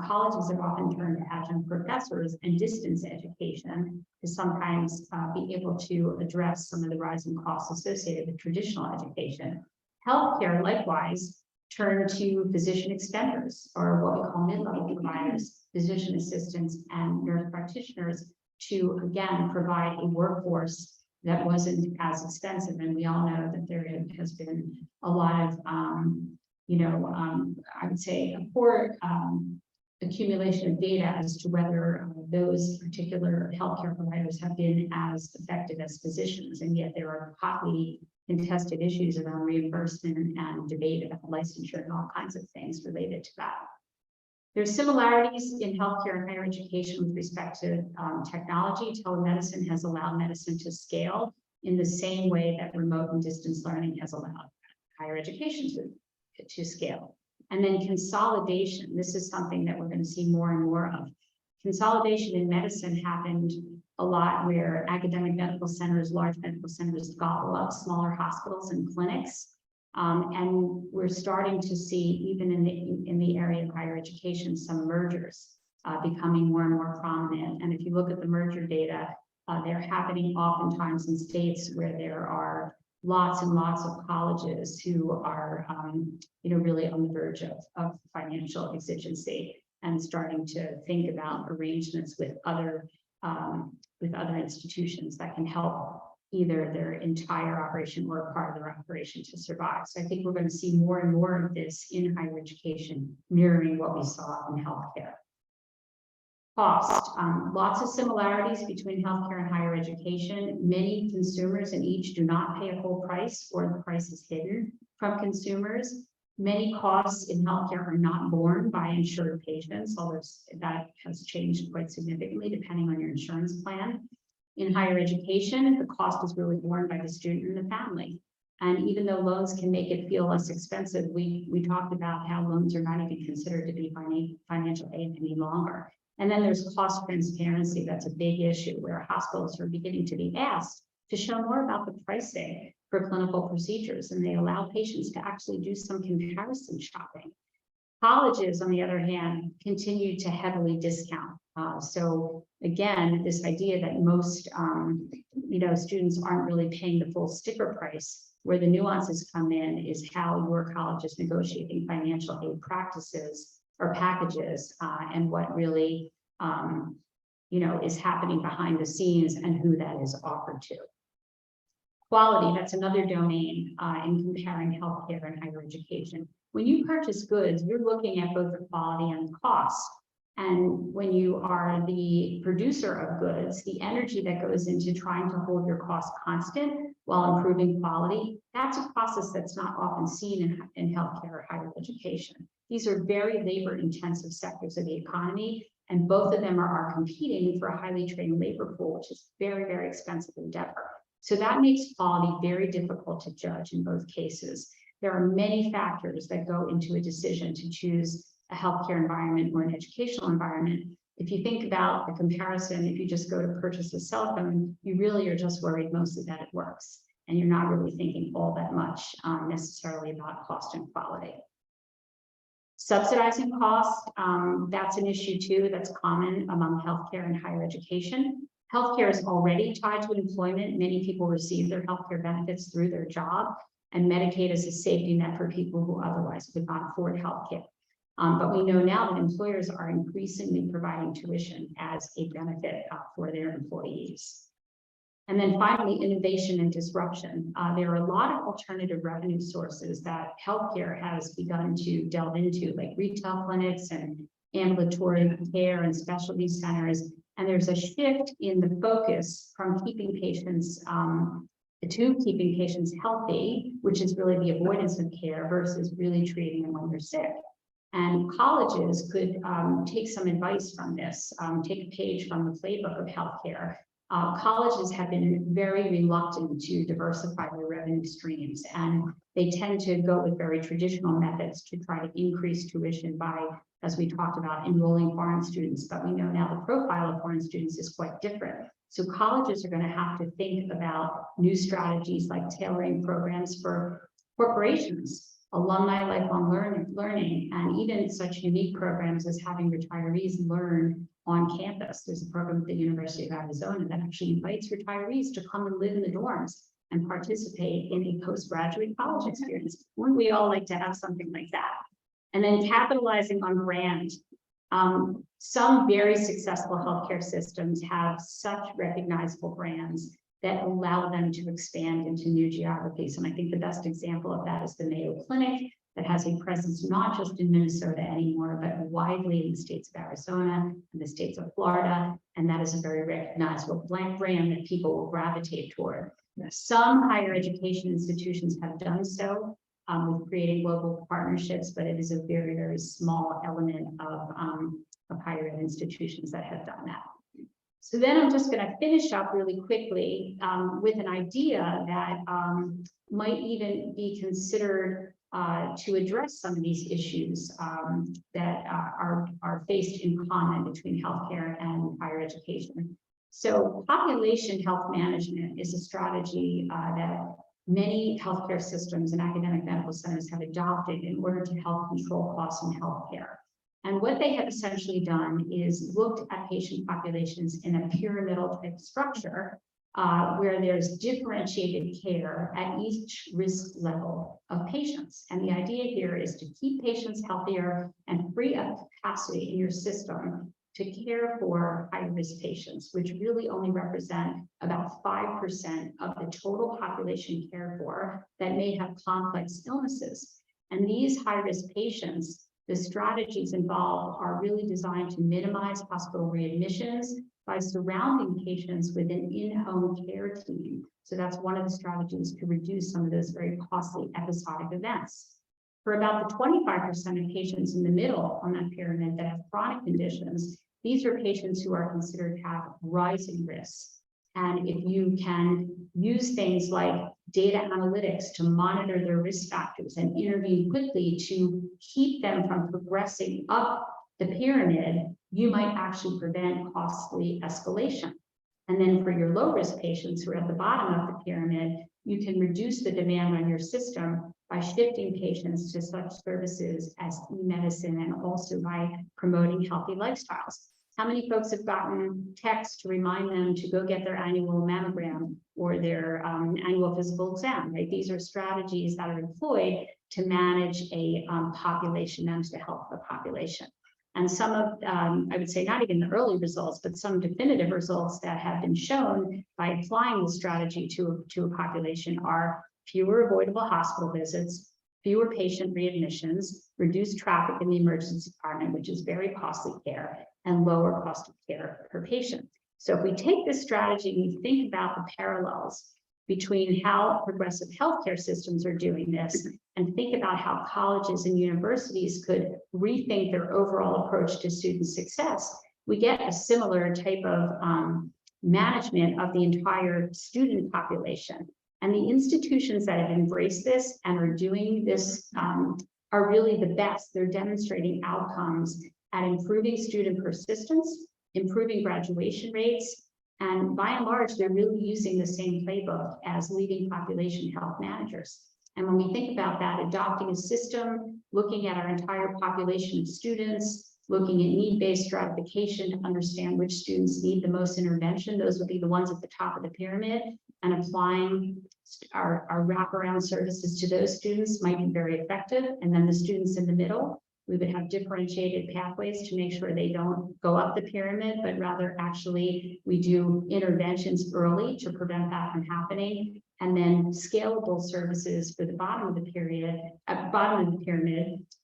colleges have often turned to adjunct professors and distance education to sometimes be able to address some of the rising costs associated with traditional education. Healthcare, likewise, turned to physician extenders, or what we call mid-level providers, physician assistants and nurse practitioners, to again provide a workforce that wasn't as expensive. And we all know that there has been a lot of I would say a poor accumulation of data as to whether those particular healthcare providers have been as effective as physicians, and yet there are hotly contested issues around reimbursement and debate about licensure and all kinds of things related to that. There's similarities in healthcare and higher education with respect to technology. Telemedicine has allowed medicine to scale in the same way that remote and distance learning has allowed higher education to scale. And then consolidation. This is something that we're going to see more and more of. Consolidation in medicine happened a lot where academic medical centers, large medical centers gobble up smaller hospitals and clinics. And we're starting to see, even in the area of higher education, some mergers becoming more and more prominent. And if you look at the merger data, They're happening oftentimes in states where there are lots and lots of colleges who are, really on the verge of financial exigency and starting to think about arrangements with other institutions that can help either their entire operation or part of their operation to survive. So I think we're going to see more and more of this in higher education, mirroring what we saw in healthcare. Cost, lots of similarities between healthcare and higher education. Many consumers in each do not pay a full price, or the price is hidden from consumers. Many costs in healthcare are not borne by insured patients, although that has changed quite significantly depending on your insurance plan. In higher education, the cost is really borne by the student and the family. And even though loans can make it feel less expensive, we talked about how loans are not even considered to be financial aid any longer. And then there's cost transparency. That's a big issue where hospitals are beginning to be asked to show more about the pricing for clinical procedures, and they allow patients to actually do some comparison shopping. Colleges, on the other hand, continue to heavily discount. So again, this idea that most students aren't really paying the full sticker price, where the nuances come in is how your college is negotiating financial aid practices or packages, and what really is happening behind the scenes and who that is offered to. Quality, that's another domain in comparing healthcare and higher education. When you purchase goods, you're looking at both the quality and the cost. And when you are the producer of goods, the energy that goes into trying to hold your costs constant while improving quality, that's a process that's not often seen in healthcare or higher education. These are very labor-intensive sectors of the economy, and both of them are competing for a highly trained labor pool, which is very, very expensive endeavor. So that makes quality very difficult to judge in both cases. There are many factors that go into a decision to choose a healthcare environment or an educational environment. If you think about the comparison, if you just go to purchase a cell phone, you really are just worried mostly that it works, and you're not really thinking all that much necessarily about cost and quality. Subsidizing costs, that's an issue too that's common among healthcare and higher education. Healthcare is already tied to employment. Many people receive their healthcare benefits through their job, and Medicaid is a safety net for people who otherwise could not afford healthcare. But we know now that employers are increasingly providing tuition as a benefit for their employees. And then finally, innovation and disruption. There are a lot of alternative revenue sources that healthcare has begun to delve into, like retail clinics and ambulatory care and specialty centers. And there's a shift in the focus from keeping patients healthy, which is really the avoidance of care, versus really treating them when they're sick. And colleges could take some advice from this, take a page from the playbook of healthcare. Colleges have been very reluctant to diversify their revenue streams, and they tend to go with very traditional methods to try to increase tuition by, as we talked about, enrolling foreign students. But we know now the profile of foreign students is quite different. So colleges are going to have to think about new strategies like tailoring programs for corporations, alumni lifelong learning, and even such unique programs as having retirees learn on campus. There's a program at the University of Arizona that actually invites retirees to come and live in the dorms and participate in a postgraduate college experience. Wouldn't we all like to have something like that? And then capitalizing on brand. Some very successful healthcare systems have such recognizable brands that allow them to expand into new geographies. And I think the best example of that is the Mayo Clinic, that has a presence not just in Minnesota anymore, but widely in the states of Arizona and the states of Florida. And that is a very recognizable brand that people will gravitate toward. Some higher education institutions have done so with creating global partnerships, but it is a very, very small element of higher ed institutions that have done that. So then I'm just going to finish up really quickly with an idea that might even be considered to address some of these issues that are faced in common between healthcare and higher education. So population health management is a strategy that many healthcare systems and academic medical centers have adopted in order to help control costs in healthcare. And what they have essentially done is looked at patient populations in a pyramidal type structure, where there's differentiated care at each risk level of patients. And the idea here is to keep patients healthier and free up capacity in your system to care for high-risk patients, which really only represent about 5% of the total population cared for that may have complex illnesses. And these high-risk patients, the strategies involved are really designed to minimize hospital readmissions by surrounding patients with an in-home care team. So that's one of the strategies to reduce some of those very costly episodic events. For about the 25% of patients in the middle on that pyramid that have chronic conditions, these are patients who are considered to have rising risks. And if you can use things like data analytics to monitor their risk factors and intervene quickly to keep them from progressing up the pyramid, you might actually prevent costly escalation. And then for your low-risk patients who are at the bottom of the pyramid, you can reduce the demand on your system by shifting patients to such services as e-medicine and also by promoting healthy lifestyles. How many folks have gotten texts to remind them to go get their annual mammogram or their annual physical exam, right? These are strategies that are employed to manage a population, manage the health of the population. And some of, I would say not even the early results, but some definitive results that have been shown by applying the strategy to a population are fewer avoidable hospital visits, fewer patient readmissions, reduced traffic in the emergency department, which is very costly care, and lower cost of care per patient. So if we take this strategy and we think about the parallels between how progressive healthcare systems are doing this, and think about how colleges and universities could rethink their overall approach to student success, we get a similar type of management of the entire student population. And the institutions that have embraced this and are doing this are really the best. They're demonstrating outcomes at improving student persistence, improving graduation rates, and by and large, they're really using the same playbook as leading population health managers. And when we think about that, adopting a system, looking at our entire population of students, looking at need-based stratification to understand which students need the most intervention, those would be the ones at the top of the pyramid, and applying our wraparound services to those students might be very effective. And then the students in the middle, we would have differentiated pathways to make sure they don't go up the pyramid, but rather actually we do interventions early to prevent that from happening. And then scalable services for the bottom of the pyramid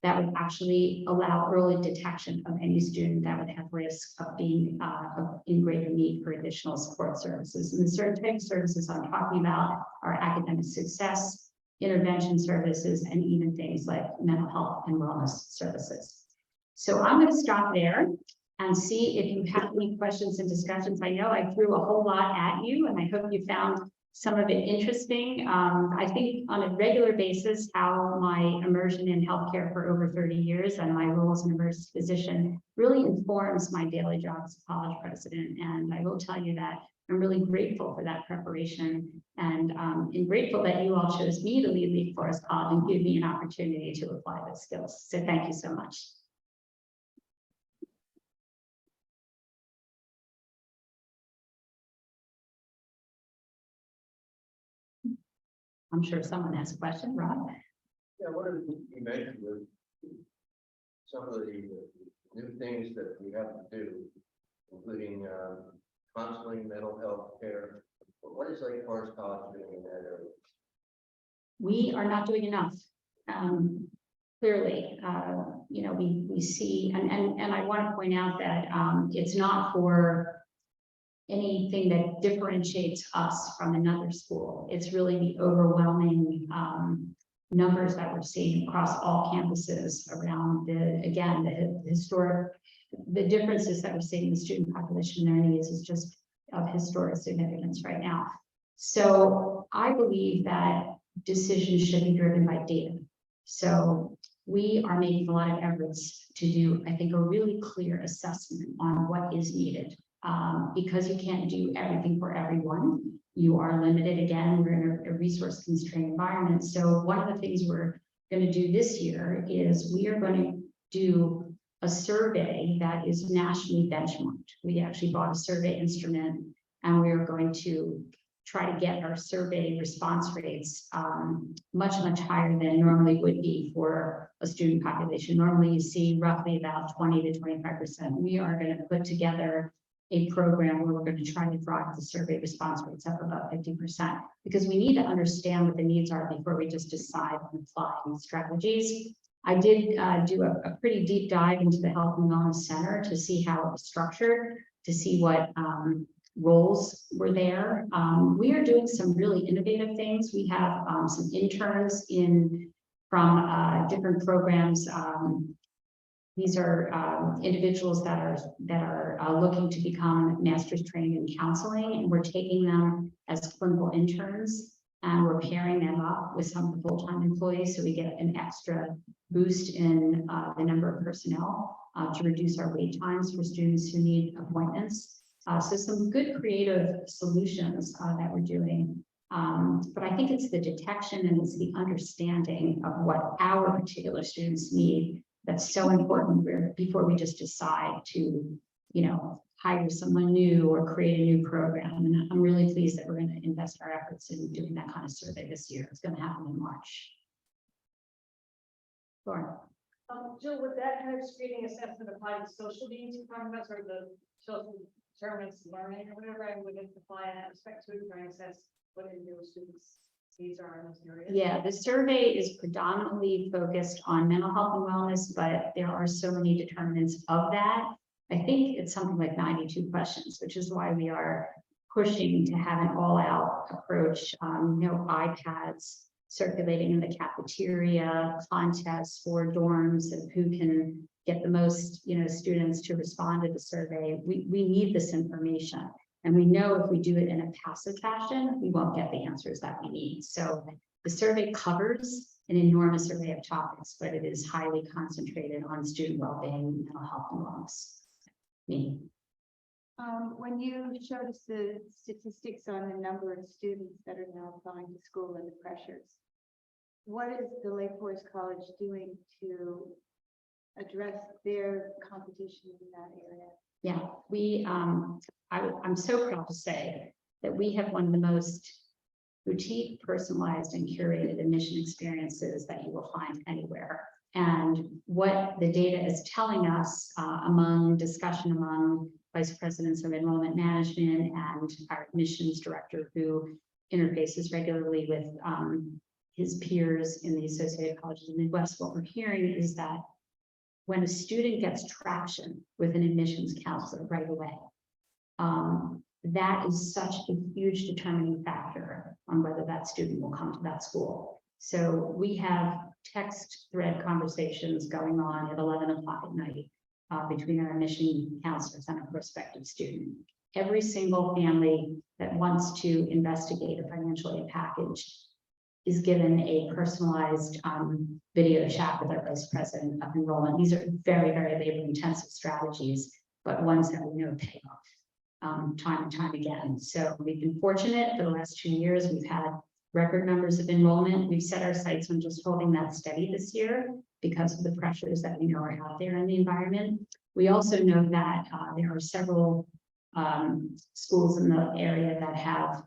that would actually allow early detection of any student that would have risk of being in greater need for additional support services. And the certain type of services I'm talking about are academic success, intervention services, and even things like mental health and wellness services. So I'm going to stop there and see if you have any questions and discussions. I know I threw a whole lot at you, and I hope you found some of it interesting. I think on a regular basis, how my immersion in healthcare for over 30 years and my role as an emergency physician really informs my daily job as a college president. And I will tell you that I'm really grateful for that preparation and grateful that you all chose me to lead Lake Forest College and give me an opportunity to apply those skills. So thank you so much. I'm sure someone has a question, Rob. Yeah, what are you mentioned with some of the new things that we have to do, including counseling, mental health care. What is Lake Forest College doing in that area? We are not doing enough. Clearly, you know, we see, and I want to point out that it's not for anything that differentiates us from another school. It's really the overwhelming numbers that we're seeing across all campuses around the differences that we're seeing in the student population and their needs is just of historic significance right now. So I believe that decisions should be driven by data. So we are making a lot of efforts to do, I think, a really clear assessment on what is needed. Because you can't do everything for everyone. You are limited. Again, we're in a resource constrained environment. So one of the things we're going to do this year is we are going to do a survey that is nationally benchmarked. We actually bought a survey instrument, and we are going to try to get our survey response rates much higher than normally would be for a student population. Normally you see roughly about 20 to 25%. We are going to put together a program where we're going to try to drive the survey response rates up about 50%, because we need to understand what the needs are before we just decide on applying strategies. I did do a pretty deep dive into the Health and Wellness Center to see how it was structured, to see what roles were there. We are doing some really innovative things. We have some interns from different programs. These are individuals that are looking to become master's trained in counseling, and we're taking them as clinical interns, and we're pairing them up with some full-time employees, so we get an extra boost in the number of personnel to reduce our wait times for students who need appointments. So some good creative solutions that we're doing. But I think it's the detection and it's the understanding of what our particular students need that's so important before we just decide to, hire someone new or create a new program. And I'm really pleased that we're going to invest our efforts in doing that kind of survey this year. It's going to happen in March. Lauren. Jill, would that kind of screening assessment apply to social needs you're talking about, sort of the social determinants of learning or whatever, and would it apply in that respect to trying to assess what individual students' needs are in those areas? Yeah, the survey is predominantly focused on mental health and wellness, but there are so many determinants of that. I think it's something like 92 questions, which is why we are pushing to have an all-out approach. iPads circulating in the cafeteria, contests for dorms and who can get the most, students to respond to the survey. We need this information. And we know if we do it in a passive fashion, we won't get the answers that we need. So the survey covers an enormous array of topics, but it is highly concentrated on student well-being, mental health and wellness. Me. When you showed us the statistics on the number of students that are now applying to school and the pressures, what is the Lake Forest College doing to address their competition in that area? Yeah, I'm so proud to say that we have one of the most boutique, personalized, and curated admission experiences that you will find anywhere. And what the data is telling us among vice presidents of enrollment management and our admissions director, who interfaces regularly with his peers in the Associated Colleges of the Midwest, what we're hearing is that when a student gets traction with an admissions counselor right away, that is such a huge determining factor on whether that student will come to that school. So we have text thread conversations going on at 11 o'clock at night between our admission counselors and a prospective student. Every single family that wants to investigate a financial aid package is given a personalized video chat with our vice president of enrollment. These are very, very labor-intensive strategies, but ones that we know pay off time and time again. So we've been fortunate for the last 2 years. We've had record numbers of enrollment. We've set our sights on just holding that steady this year because of the pressures that we know are out there in the environment. We also know that there are several schools in the area that have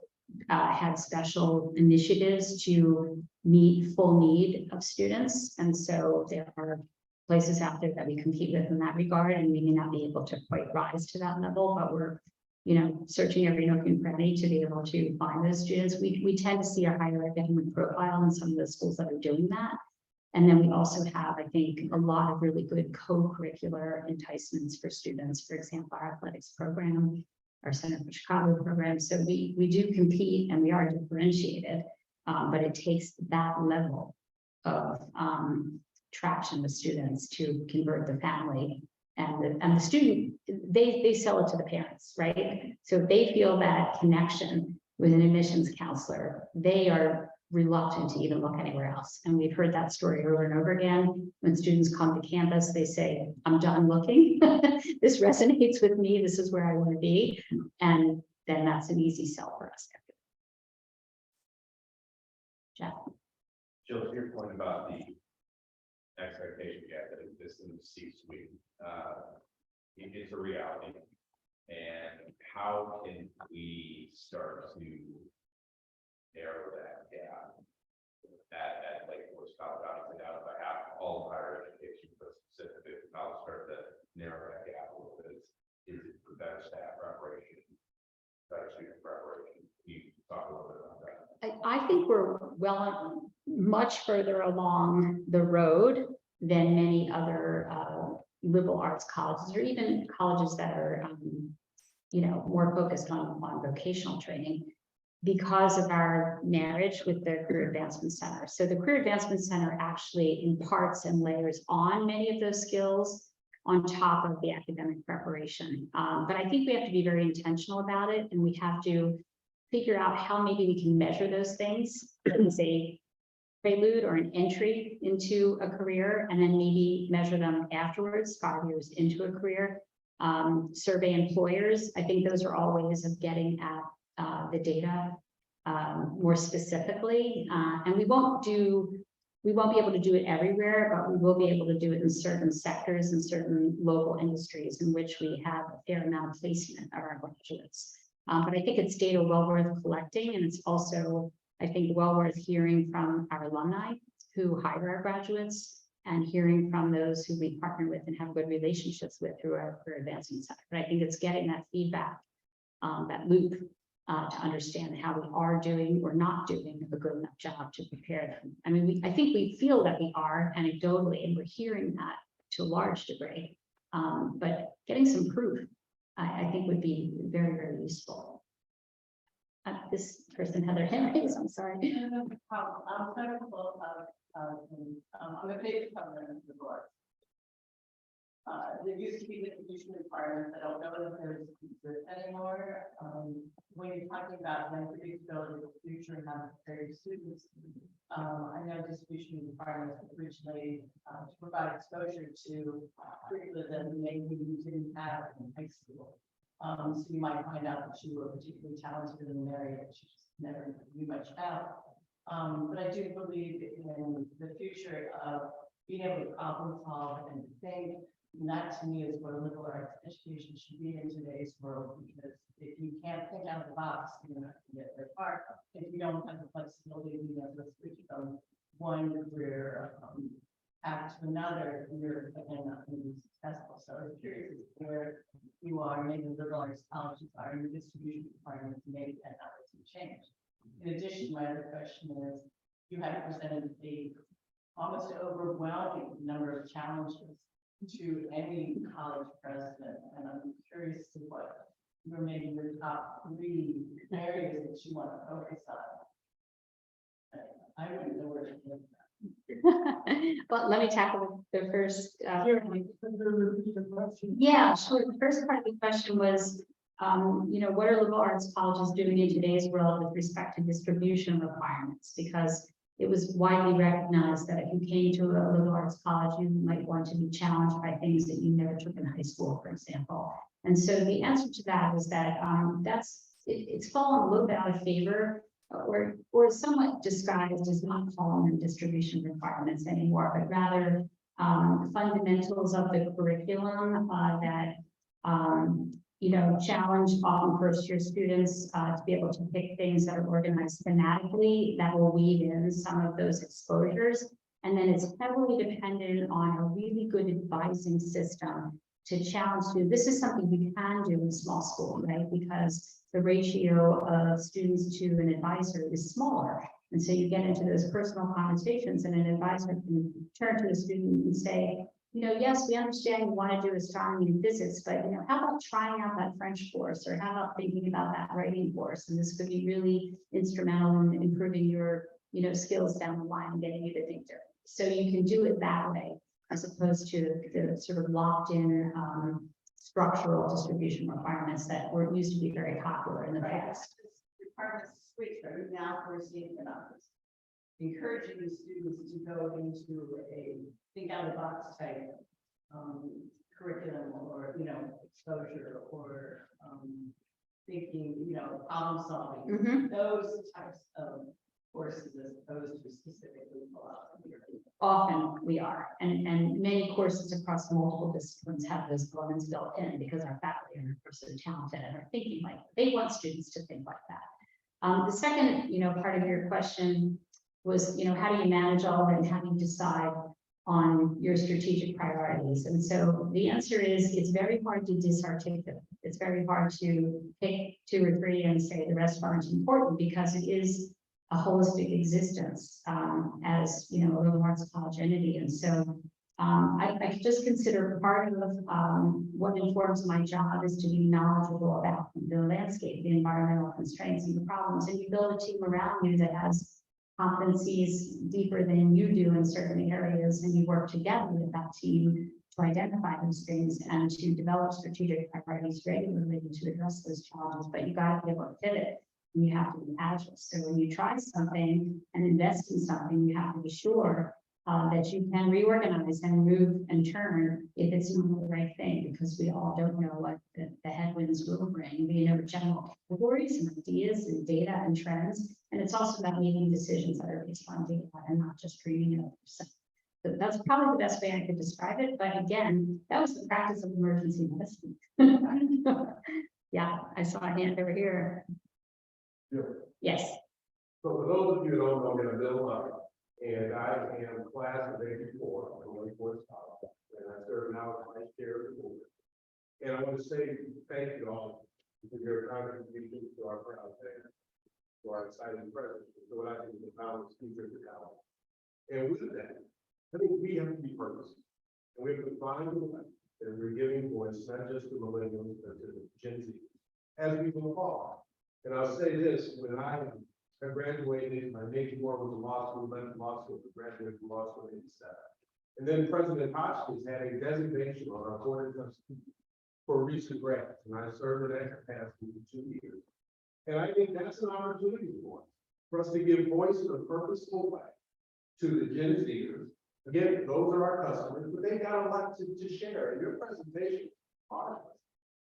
had special initiatives to meet full need of students. And so there are places out there that we compete with in that regard, and we may not be able to quite rise to that level, but we're searching every nook and cranny to be able to find those students. We tend to see a higher academic profile in some of the schools that are doing that. And then we also have, I think, a lot of really good co-curricular enticements for students. For example, our athletics program, our Center for Chicago program. So we do compete and we are differentiated, but it takes that level of traction with students to convert the family and the student. They sell it to the parents, right? So if they feel that connection with an admissions counselor, they are reluctant to even look anywhere else. And we've heard that story over and over again. When students come to campus, they say, I'm done looking. This resonates with me. This is where I want to be. And then that's an easy sell for us. Jeff. Jill, to your point about the expectation gap that exists in the C-suite, it's a reality. And how can we start to narrow that gap at Lake Forest College? Obviously, not on behalf of all of higher education, but specifically, I'll start to narrow that gap a little bit. Is it for better staff preparation, better student preparation? Can you talk a little bit about that? I think we're much further along the road than many other liberal arts colleges, or even colleges that are, more focused on vocational training, because of our marriage with the Career Advancement Center. So the Career Advancement Center actually imparts and layers on many of those skills on top of the academic preparation. But I think we have to be very intentional about it, and we have to figure out how maybe we can measure those things as a prelude or an entry into a career, and then maybe measure them afterwards, 5 years into a career. Survey employers. I think those are all ways of getting at the data more specifically. And we won't be able to do it everywhere, but we will be able to do it in certain sectors and certain local industries in which we have a fair amount of placement of our graduates. But I think it's data well worth collecting, and it's also, I think, well worth hearing from our alumni who hire our graduates, and hearing from those who we partner with and have good relationships with through our Career Advancement Center. But I think it's getting that feedback, that loop, to understand how we are doing or not doing a good enough job to prepare them. I mean, I think we feel that we are anecdotally, and we're hearing that to a large degree. But getting some proof, I think would be very, very useful. This person had their hand raised, I'm sorry. I'm kind of full I'm a paper cover in the board. There used to be distribution requirements. I don't know if there's anymore. When you're talking about unpredictability of the future and how to prepare your students, I know distribution requirements originally to provide exposure to curricula that maybe you didn't have in high school. So you might find out that you were particularly talented in an area that you just never knew much about. But I do believe in the future of being able to problem solve and think. And that to me is what a liberal arts education should be in today's world, because if you can't think out of the box, you're not going to get very far. If you don't have the flexibility to be able to switch from one career path to another, you're again not going to be successful. So I'm curious where you are, maybe liberal arts colleges are in the distribution requirements, maybe that has to change. In addition, my other question is, you have presented the almost overwhelming number of challenges to any college president, and I'm curious to what your maybe your top 3 areas that you want to focus on. I wouldn't know where to begin. Well, let me tackle the first. Yeah, sure. The first part of the question was, what are liberal arts colleges doing in today's world with respect to distribution requirements? Because it was widely recognized that if you came to a liberal arts college, you might want to be challenged by things that you never took in high school, for example. And so the answer to that is that it's fallen a little bit out of favor, or somewhat disguised as not calling them distribution requirements anymore, but rather fundamentals of the curriculum that challenge often first-year students to be able to pick things that are organized thematically that will weave in some of those exposures. And then it's heavily dependent on a really good advising system to challenge students. This is something you can do in small school, right? Because the ratio of students to an advisor is smaller. And so you get into those personal conversations, and an advisor can turn to a student and say, yes, we understand you want to do astronomy and physics, but how about trying out that French course, or how about thinking about that writing course? And this could be really instrumental in improving your, skills down the line and getting you to think differently. So you can do it that way, as opposed to the sort of locked in structural distribution requirements that used to be very popular in the past. Requirements switch, but now we're seeing it encouraging the students to go into a think out of the box type curriculum, or exposure, or thinking, problem solving, those types of courses as opposed to specifically philosophy? Often we are, and many courses across multiple disciplines have those elements built in because our faculty are so talented and are thinking like, they want students to think like that. The second, part of your question was, how do you manage all of it and how do you decide on your strategic priorities? And so the answer is, it's very hard to disarticulate. It's very hard to pick 2 or 3 and say the rest aren't important because it is a holistic existence as a liberal arts college entity. And so I just consider part of what informs my job is to be knowledgeable about the landscape, the environmental constraints and the problems, and you build a team around you that has competencies deeper than you do in certain areas, and you work together with that team to identify those things and to develop strategic priorities regularly to address those challenges. But you got to be able to pivot. And you have to be agile. So when you try something and invest in something, you have to be sure that you can reorganize and move and turn if it's not the right thing, because we all don't know what the headwinds will bring. We know general categories and ideas and data and trends. And it's also about making decisions that are based on data and not just dreaming of yourself. So that's probably the best way I could describe it. But again, that was the practice of emergency medicine. Yeah, I saw a hand over here. Yes. So for those of you who don't know me, I'm Bill Love, and I am class of '84 from Lake Forest College, and I serve now as vice chair of the board. And I want to say thank you all for your contribution to our proud family, to our exciting president, to what I think is the proudest future of the college. And with that, I think we have to be purposeful, and we have to find a way that we're giving voice not just to millennials, but to the Gen Z as we move forward. And I'll say this, when I graduated, my major was in law school, left law school, graduated from law school in '87. And then President Hotchkiss had a designation on our board of trustees for recent grads, and I served in that capacity for 2 years. And I think that's an opportunity for us to give voice in a purposeful way to the Gen Zers. Again, those are our customers, but they've got a lot to share. And your presentation,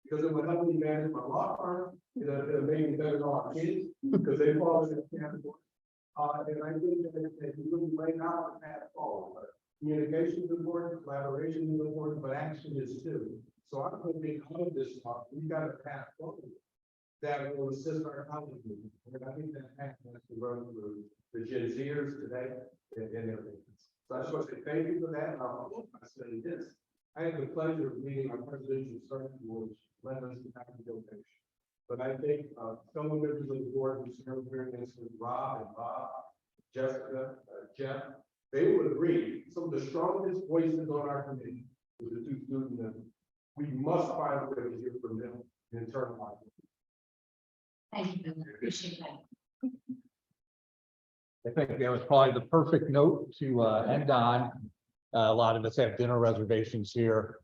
because it will help me manage my law firm, it'll make me better off kids, because they fall in that category. And I think that you really lay out the path forward. Communication is important, collaboration is important, but action is too. So I'm hoping all of this talk, we've got a path forward that will assist our college movement. And I think that path has to run through the Gen Zers today and everything. So I just want to say thank you for that. And I'll hope I say this. I had the pleasure of meeting our presidential search, which led us to have the donation. But I think fellow members of the board who served here, Rob and Bob, Jessica, Jeff, they would agree some of the strongest voices on our committee were the 2 student members. We must find a way to hear from them and internalize it. Thank you. Appreciate that. I think that was probably the perfect note to end on. A lot of us have dinner reservations here,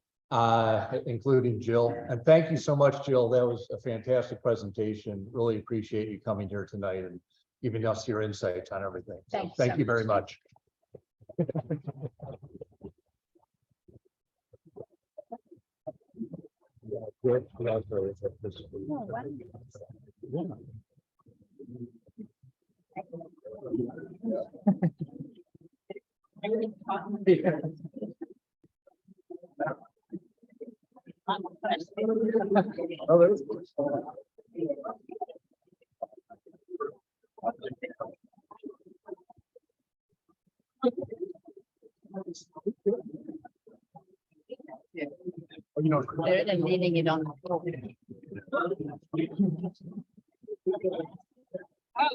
including Jill. And thank you so much, Jill. That was a fantastic presentation. Really appreciate you coming here tonight and giving us your insights on everything. So thank you very much. Better than leaving it on the floor.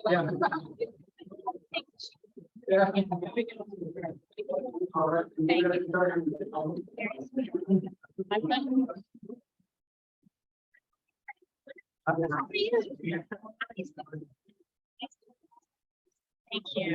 Yeah. Thank you.